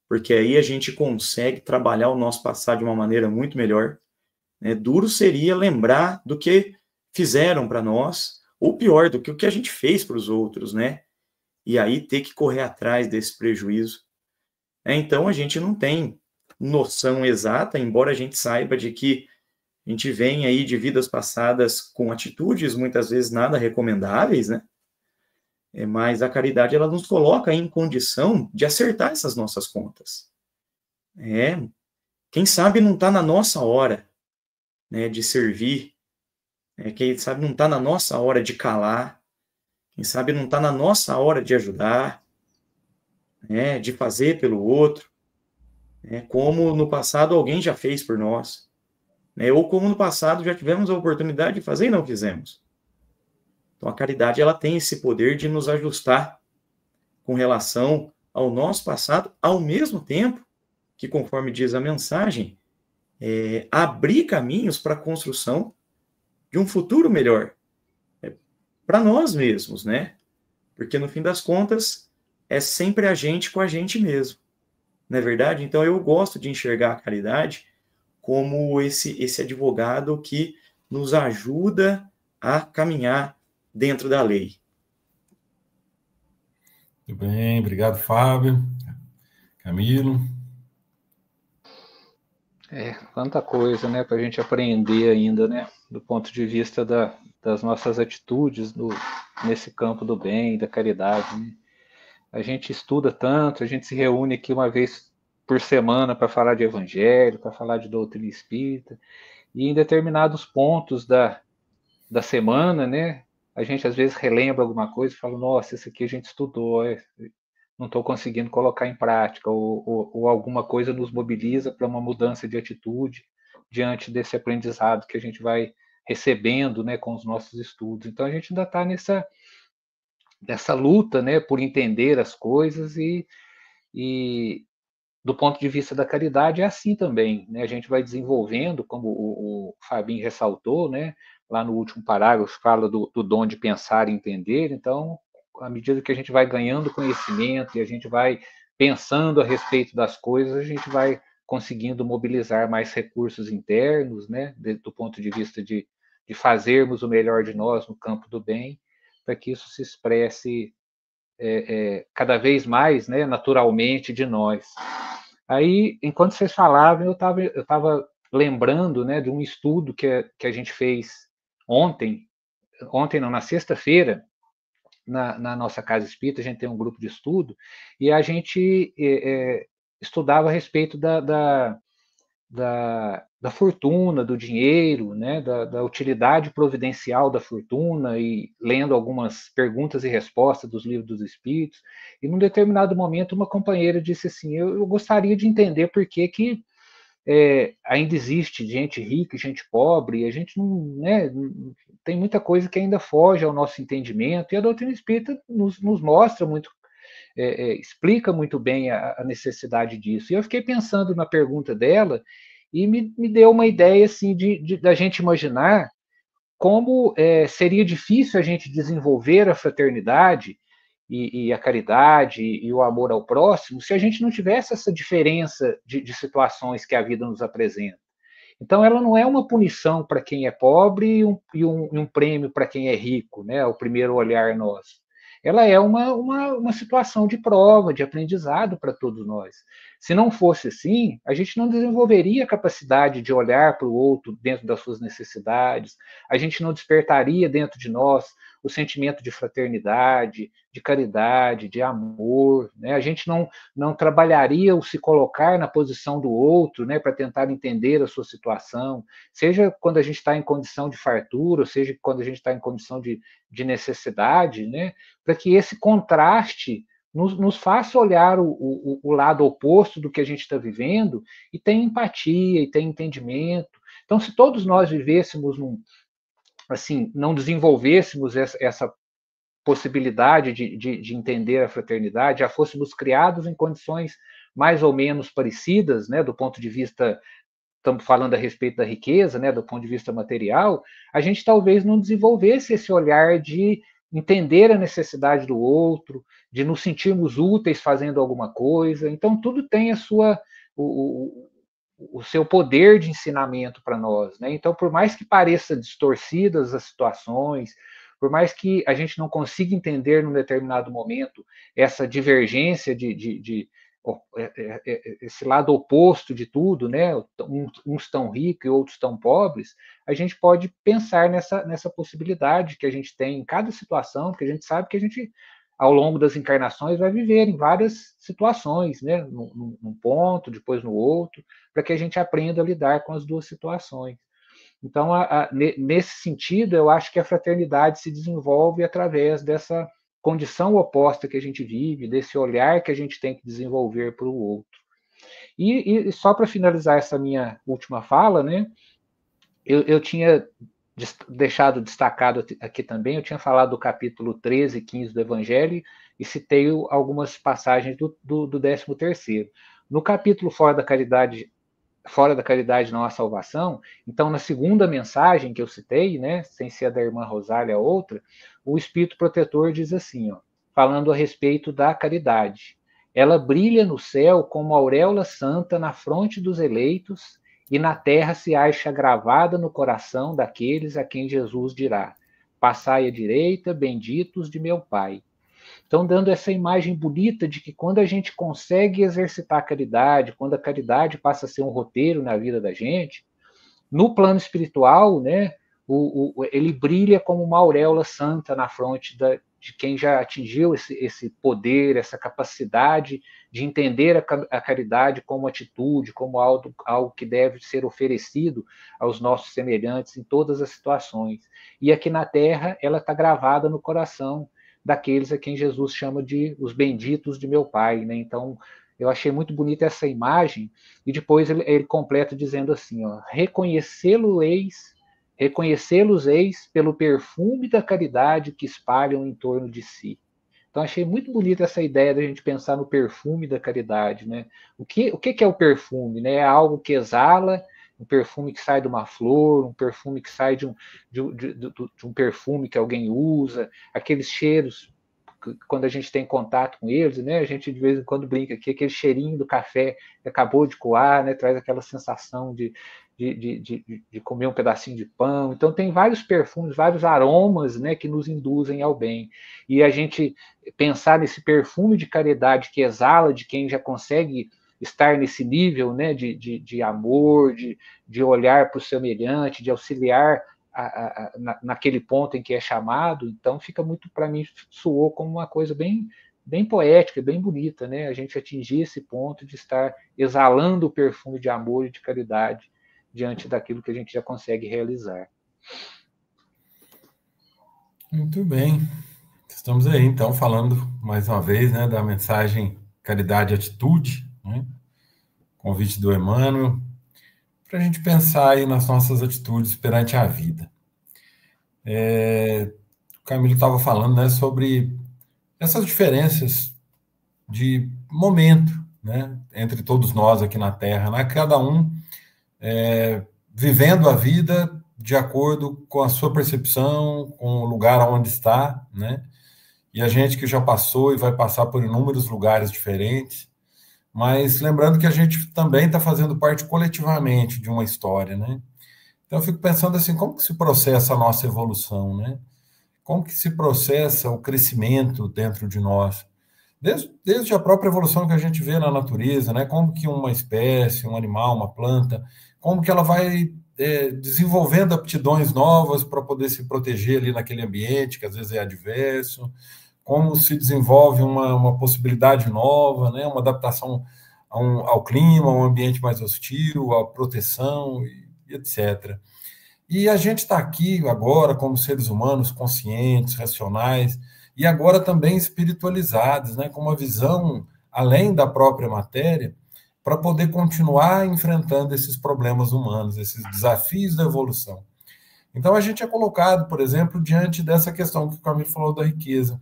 porque aí a gente consegue trabalhar o nosso passado de uma maneira muito melhor. Né? Duro seria lembrar do que fizeram para nós, ou pior, do que o que a gente fez para os outros, né? E aí ter que correr atrás desse prejuízo. Então a gente não tem noção exata, embora a gente saiba de que a gente vem aí de vidas passadas com atitudes muitas vezes nada recomendáveis, né? Mas a caridade, ela nos coloca em condição de acertar essas nossas contas. Quem sabe não está na nossa hora, né, de servir, quem sabe não está na nossa hora de calar, quem sabe não está na nossa hora de ajudar, né, de fazer pelo outro, né, como no passado alguém já fez por nós, né, ou como no passado já tivemos a oportunidade de fazer e não fizemos. Então a caridade, ela tem esse poder de nos ajustar com relação ao nosso passado, ao mesmo tempo que, conforme diz a mensagem, abrir caminhos para a construção de um futuro melhor, para nós mesmos, né? Porque, no fim das contas, é sempre a gente com a gente mesmo, não é verdade? Então, eu gosto de enxergar a caridade como esse advogado que nos ajuda a caminhar dentro da lei. Muito bem, obrigado, Fábio. Camilo. Tanta coisa, né, para a gente aprender ainda, né, do ponto de vista das nossas atitudes nesse campo do bem, da caridade, né? A gente estuda tanto, a gente se reúne aqui uma vez por semana para falar de evangelho, para falar de doutrina espírita, e em determinados pontos da semana, né, a gente às vezes relembra alguma coisa e fala, nossa, isso aqui a gente estudou, não estou conseguindo colocar em prática, ou alguma coisa nos mobiliza para uma mudança de atitude diante desse aprendizado que a gente vai recebendo, né, com os nossos estudos. Então a gente ainda está nessa luta, né, por entender as coisas e do ponto de vista da caridade é assim também, né? A gente vai desenvolvendo, como o Fabinho ressaltou, né? Lá no último parágrafo fala do dom de pensar e entender. Então, à medida que a gente vai ganhando conhecimento e a gente vai pensando a respeito das coisas, a gente vai conseguindo mobilizar mais recursos internos, né, do ponto de vista de fazermos o melhor de nós no campo do bem, para que isso se expresse cada vez mais, né, naturalmente de nós. Aí, enquanto vocês falavam, eu estava lembrando, né, de um estudo que a gente fez ontem não, na sexta-feira, na nossa casa espírita, a gente tem um grupo de estudo, e a gente estudava a respeito da fortuna, do dinheiro, né, da utilidade providencial da fortuna, e lendo algumas perguntas e respostas dos livros dos espíritos, e num determinado momento uma companheira disse assim, eu gostaria de entender por que ainda existe gente rica e gente pobre, e a gente não, né, tem muita coisa que ainda foge ao nosso entendimento, e a doutrina espírita nos mostra muito, explica muito bem a necessidade disso. E eu fiquei pensando na pergunta dela, e me deu uma ideia assim da gente imaginar como seria difícil a gente desenvolver a fraternidade e a caridade e o amor ao próximo se a gente não tivesse essa diferença de situações que a vida nos apresenta. Então, ela não é uma punição para quem é pobre e um prêmio para quem é rico, né, ao primeiro olhar nosso. Ela é uma situação de prova, de aprendizado para todos nós. Se não fosse assim, a gente não desenvolveria a capacidade de olhar para o outro dentro das suas necessidades, a gente não despertaria dentro de nós o sentimento de fraternidade, de caridade, de amor, né? A gente não trabalharia o se colocar na posição do outro, né, para tentar entender a sua situação, seja quando a gente está em condição de fartura, ou seja quando a gente está em condição de necessidade, né, para que esse contraste nos faça olhar o lado oposto do que a gente está vivendo e tem empatia e tem entendimento. Então, se todos nós vivêssemos assim, não desenvolvêssemos essa possibilidade de entender a fraternidade, já fôssemos criados em condições mais ou menos parecidas, né, do ponto de vista, estamos falando a respeito da riqueza, né, do ponto de vista material, a gente talvez não desenvolvesse esse olhar de entender a necessidade do outro, de nos sentirmos úteis fazendo alguma coisa. Então, tudo tem o seu poder de ensinamento para nós, né? Então, por mais que pareça distorcidas as situações, por mais que a gente não consiga entender num determinado momento essa divergência esse lado oposto de tudo, né? Uns tão ricos e outros tão pobres, a gente pode pensar nessa possibilidade que a gente tem em cada situação, porque a gente sabe que a gente, ao longo das encarnações, vai viver em várias situações, né? Num ponto, depois no outro, para que a gente aprenda a lidar com as duas situações. Então, nesse sentido, eu acho que a fraternidade se desenvolve através dessa condição oposta que a gente vive, desse olhar que a gente tem que desenvolver para o outro. E só para finalizar essa minha última fala, né, eu tinha deixado destacado aqui também, eu tinha falado do capítulo 13 e 15 do Evangelho e citei algumas passagens do 13º. No capítulo Fora da Caridade não há salvação, então na segunda mensagem que eu citei, né, sem ser a da irmã Rosália, a outra, o Espírito Protetor diz assim, ó, falando a respeito da caridade. Ela brilha no céu como auréola santa na fronte dos eleitos e na terra se acha gravada no coração daqueles a quem Jesus dirá, passai à direita, benditos de meu Pai. Então, dando essa imagem bonita de que quando a gente consegue exercitar a caridade, quando a caridade passa a ser um roteiro na vida da gente, no plano espiritual, né, ele brilha como uma auréola santa na fronte de quem já atingiu esse poder, essa capacidade de entender a caridade como atitude, como algo que deve ser oferecido aos nossos semelhantes em todas as situações. E aqui na Terra, ela está gravada no coração daqueles a quem Jesus chama de os benditos de meu Pai, né? Então, eu achei muito bonita essa imagem, e depois ele completa dizendo assim, ó, reconhecê-los-eis pelo perfume da caridade que espalham em torno de si. Então, achei muito bonita essa ideia da gente pensar no perfume da caridade, né? O que é o perfume, né? É algo que exala, um perfume que sai de uma flor, um perfume que sai de um perfume que alguém usa, aqueles cheiros quando a gente tem contato com eles, né? A gente de vez em quando brinca aqui, aquele cheirinho do café que acabou de coar, né? Traz aquela sensação de comer um pedacinho de pão. Então tem vários perfumes, vários aromas, né, que nos induzem ao bem. E a gente pensar nesse perfume de caridade que exala de quem já consegue estar nesse nível, né, de amor, de olhar para o semelhante, de auxiliar naquele ponto em que é chamado. Então fica muito, para mim, soou como uma coisa bem poética, bem bonita, né? A gente atingir esse ponto de estar exalando o perfume de amor e de caridade diante daquilo que a gente já consegue realizar. Muito bem. Estamos aí, então, falando mais uma vez, né, da mensagem Caridade e Atitude, né? Convite do Emmanuel, para a gente pensar aí nas nossas atitudes perante a vida. O Camilo estava falando, né, sobre essas diferenças de momento, né, entre todos nós aqui na Terra, né, cada um vivendo a vida de acordo com a sua percepção, com o lugar onde está, né, e a gente que já passou e vai passar por inúmeros lugares diferentes, mas lembrando que a gente também está fazendo parte coletivamente de uma história, né? Então eu fico pensando assim, como que se processa a nossa evolução, né? Como que se processa o crescimento dentro de nós? Desde a própria evolução que a gente vê na natureza, né? Como que uma espécie, um animal, uma planta, como que ela vai desenvolvendo aptidões novas para poder se proteger ali naquele ambiente que às vezes é adverso, como se desenvolve uma possibilidade nova, né? Uma adaptação ao clima, a um ambiente mais hostil, à proteção, e etc. E a gente está aqui agora como seres humanos conscientes, racionais, e agora também espiritualizados, né? Com uma visão além da própria matéria, para poder continuar enfrentando esses problemas humanos, esses desafios da evolução. Então a gente é colocado, por exemplo, diante dessa questão que o Camilo falou da riqueza.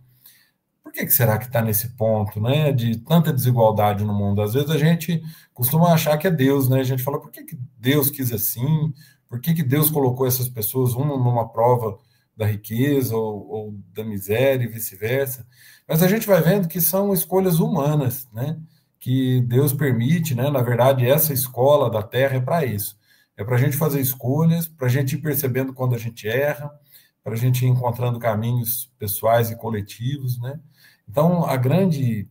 Por que será que está nesse ponto, né, de tanta desigualdade no mundo? Às vezes a gente costuma achar que é Deus, né? A gente fala, por que Deus quis assim? Por que Deus colocou essas pessoas, uma numa prova da riqueza ou da miséria e vice-versa? Mas a gente vai vendo que são escolhas humanas, né? Que Deus permite, né? Na verdade, essa escola da Terra é para isso. É para a gente fazer escolhas, para a gente ir percebendo quando a gente erra, para a gente ir encontrando caminhos pessoais e coletivos, né? Então, o grande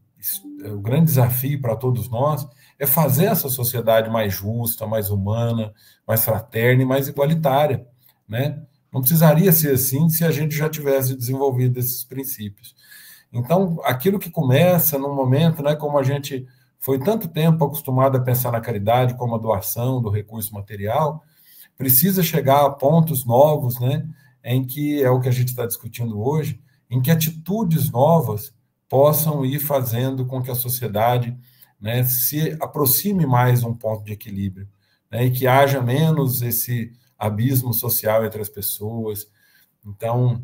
desafio para todos nós é fazer essa sociedade mais justa, mais humana, mais fraterna e mais igualitária, né? Não precisaria ser assim se a gente já tivesse desenvolvido esses princípios. Então, aquilo que começa num momento, né, como a gente foi tanto tempo acostumado a pensar na caridade como a doação do recurso material, precisa chegar a pontos novos, né, em que é o que a gente está discutindo hoje, em que atitudes novas possam ir fazendo com que a sociedade, né, se aproxime mais de um ponto de equilíbrio, né, e que haja menos esse abismo social entre as pessoas. Então,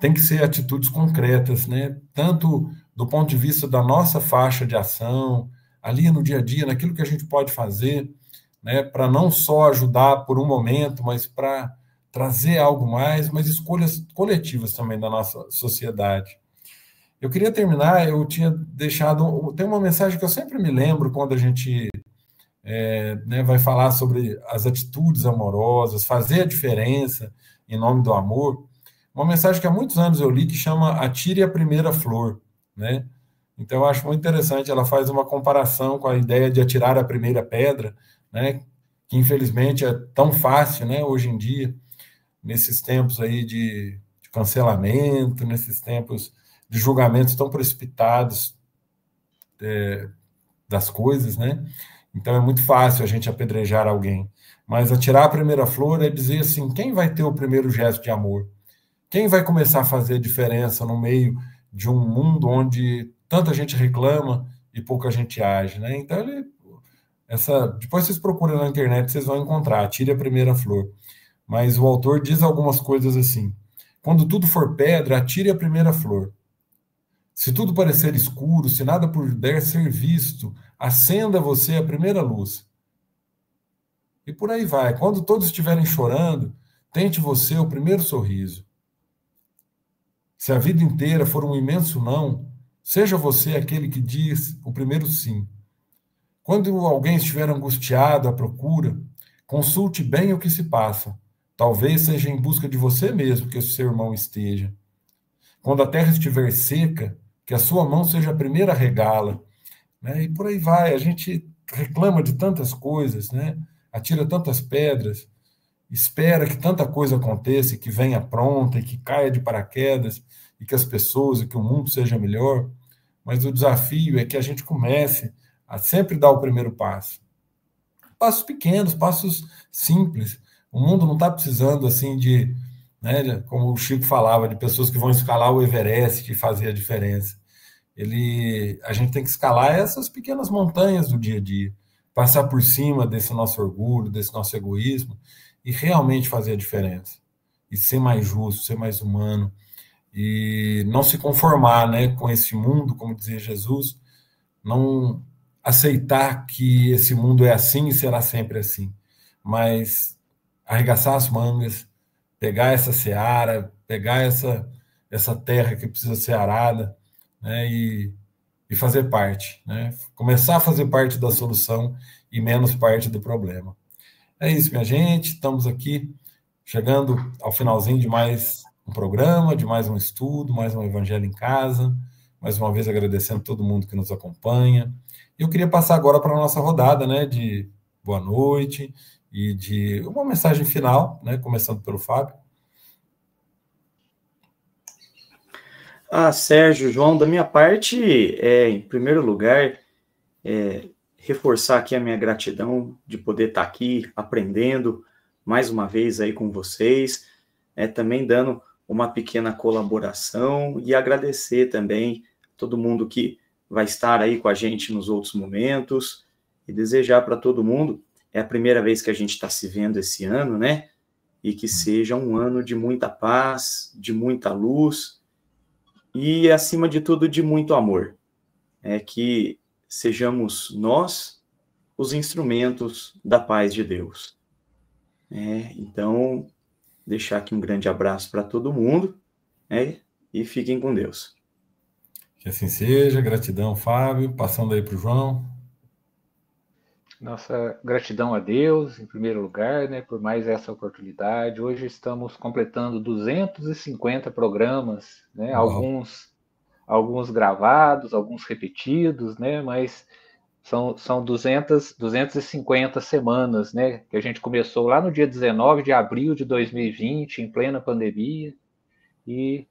tem que ser atitudes concretas, né, tanto do ponto de vista da nossa faixa de ação, ali no dia a dia, naquilo que a gente pode fazer, né, para não só ajudar por um momento, mas para trazer algo mais, mas escolhas coletivas também da nossa sociedade. Eu queria terminar, eu tinha deixado, tem uma mensagem que eu sempre me lembro quando a gente né, vai falar sobre as atitudes amorosas, fazer a diferença em nome do amor, uma mensagem que há muitos anos eu li que chama Atire a Primeira Flor, né? Então eu acho muito interessante, ela faz uma comparação com a ideia de atirar a primeira pedra, né, que infelizmente é tão fácil, né, hoje em dia, nesses tempos aí de cancelamento, nesses tempos de julgamentos tão precipitados das coisas, né? Então é muito fácil a gente apedrejar alguém. Mas atirar a primeira flor é dizer assim, quem vai ter o primeiro gesto de amor? Quem vai começar a fazer diferença no meio de um mundo onde tanta gente reclama e pouca gente age, né? Então, depois vocês procuram na internet, vocês vão encontrar, atire a primeira flor. Mas o autor diz algumas coisas assim, quando tudo for pedra, atire a primeira flor. Se tudo parecer escuro, se nada puder ser visto, acenda você a primeira luz. E por aí vai. Quando todos estiverem chorando, tente você o primeiro sorriso. Se a vida inteira for um imenso não, seja você aquele que diz o primeiro sim. Quando alguém estiver angustiado à procura, consulte bem o que se passa. Talvez seja em busca de você mesmo que o seu irmão esteja. Quando a terra estiver seca, que a sua mão seja a primeira a regá-la. Né? E por aí vai. A gente reclama de tantas coisas, né? Atira tantas pedras, espera que tanta coisa aconteça, que venha pronta, e que caia de paraquedas, e que as pessoas, e que o mundo seja melhor. Mas o desafio é que a gente comece a sempre dar o primeiro passo. Passos pequenos, passos simples. O mundo não está precisando, assim, de, né, como o Chico falava, de pessoas que vão escalar o Everest e fazer a diferença. A gente tem que escalar essas pequenas montanhas do dia a dia, passar por cima desse nosso orgulho, desse nosso egoísmo, e realmente fazer a diferença. E ser mais justo, ser mais humano, e não se conformar, né, com esse mundo, como dizia Jesus, não aceitar que esse mundo é assim e será sempre assim, mas arregaçar as mangas, pegar essa seara, pegar essa terra que precisa ser arada, né, e fazer parte, né, começar a fazer parte da solução e menos parte do problema. É isso, minha gente, estamos aqui chegando ao finalzinho de mais um programa, de mais um estudo, mais um Evangelho em Casa, mais uma vez agradecendo todo mundo que nos acompanha. Eu queria passar agora para a nossa rodada, né, de boa noite e de uma mensagem final, né, começando pelo Fábio. Sérgio, João, da minha parte, em primeiro lugar, reforçar aqui a minha gratidão de poder estar aqui aprendendo mais uma vez aí com vocês, também dando uma pequena colaboração e agradecer também todo mundo que vai estar aí com a gente nos outros momentos e desejar para todo mundo, é a primeira vez que a gente está se vendo esse ano, né? E que seja um ano de muita paz, de muita luz e, acima de tudo, de muito amor. Que sejamos nós os instrumentos da paz de Deus. Então, deixar aqui um grande abraço para todo mundo, e fiquem com Deus. Que assim seja, gratidão, Fábio. Passando aí para o João. Nossa gratidão a Deus, em primeiro lugar, né, por mais essa oportunidade. Hoje estamos completando 250 programas, né, alguns gravados, alguns repetidos, né, mas são 250 semanas, né, que a gente começou lá no dia 19 de abril de 2020, em plena pandemia, e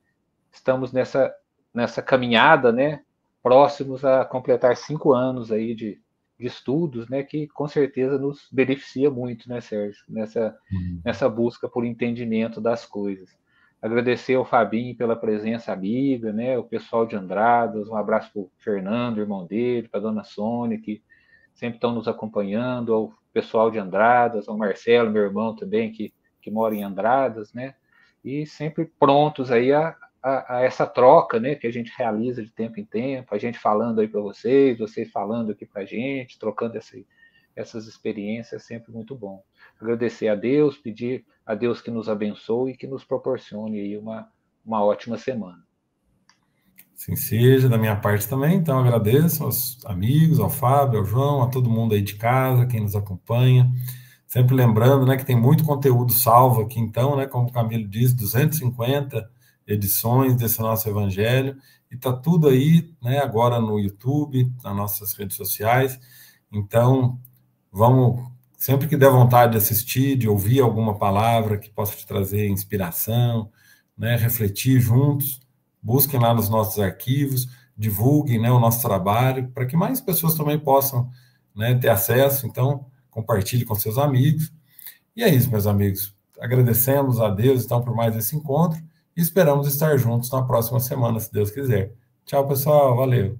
estamos nessa caminhada, né, próximos a completar 5 anos aí de estudos, né, que com certeza nos beneficia muito, né, Sérgio, nessa busca por entendimento das coisas. Agradecer ao Fabinho pela presença amiga, né, o pessoal de Andradas, um abraço para o Fernando, irmão dele, para a dona Sônia, que sempre estão nos acompanhando, ao pessoal de Andradas, ao Marcelo, meu irmão também, que mora em Andradas, né, e sempre prontos aí a essa troca, né, que a gente realiza de tempo em tempo, a gente falando aí para vocês falando aqui para a gente, trocando essas experiências, é sempre muito bom. Agradecer a Deus, pedir a Deus que nos abençoe e que nos proporcione aí uma ótima semana. Assim seja, da minha parte também, então agradeço aos amigos, ao Fábio, ao João, a todo mundo aí de casa, quem nos acompanha, sempre lembrando, né, que tem muito conteúdo salvo aqui, então, né, como o Camilo disse, 250 edições desse nosso evangelho, e tá tudo aí, né, agora no YouTube, nas nossas redes sociais, então, vamos, sempre que der vontade de assistir, de ouvir alguma palavra que possa te trazer inspiração, né, refletir juntos, busquem lá nos nossos arquivos, divulguem, né, o nosso trabalho, para que mais pessoas também possam, né, ter acesso, então, compartilhe com seus amigos, e é isso, meus amigos, agradecemos a Deus, então, por mais esse encontro, e esperamos estar juntos na próxima semana, se Deus quiser. Tchau, pessoal. Valeu.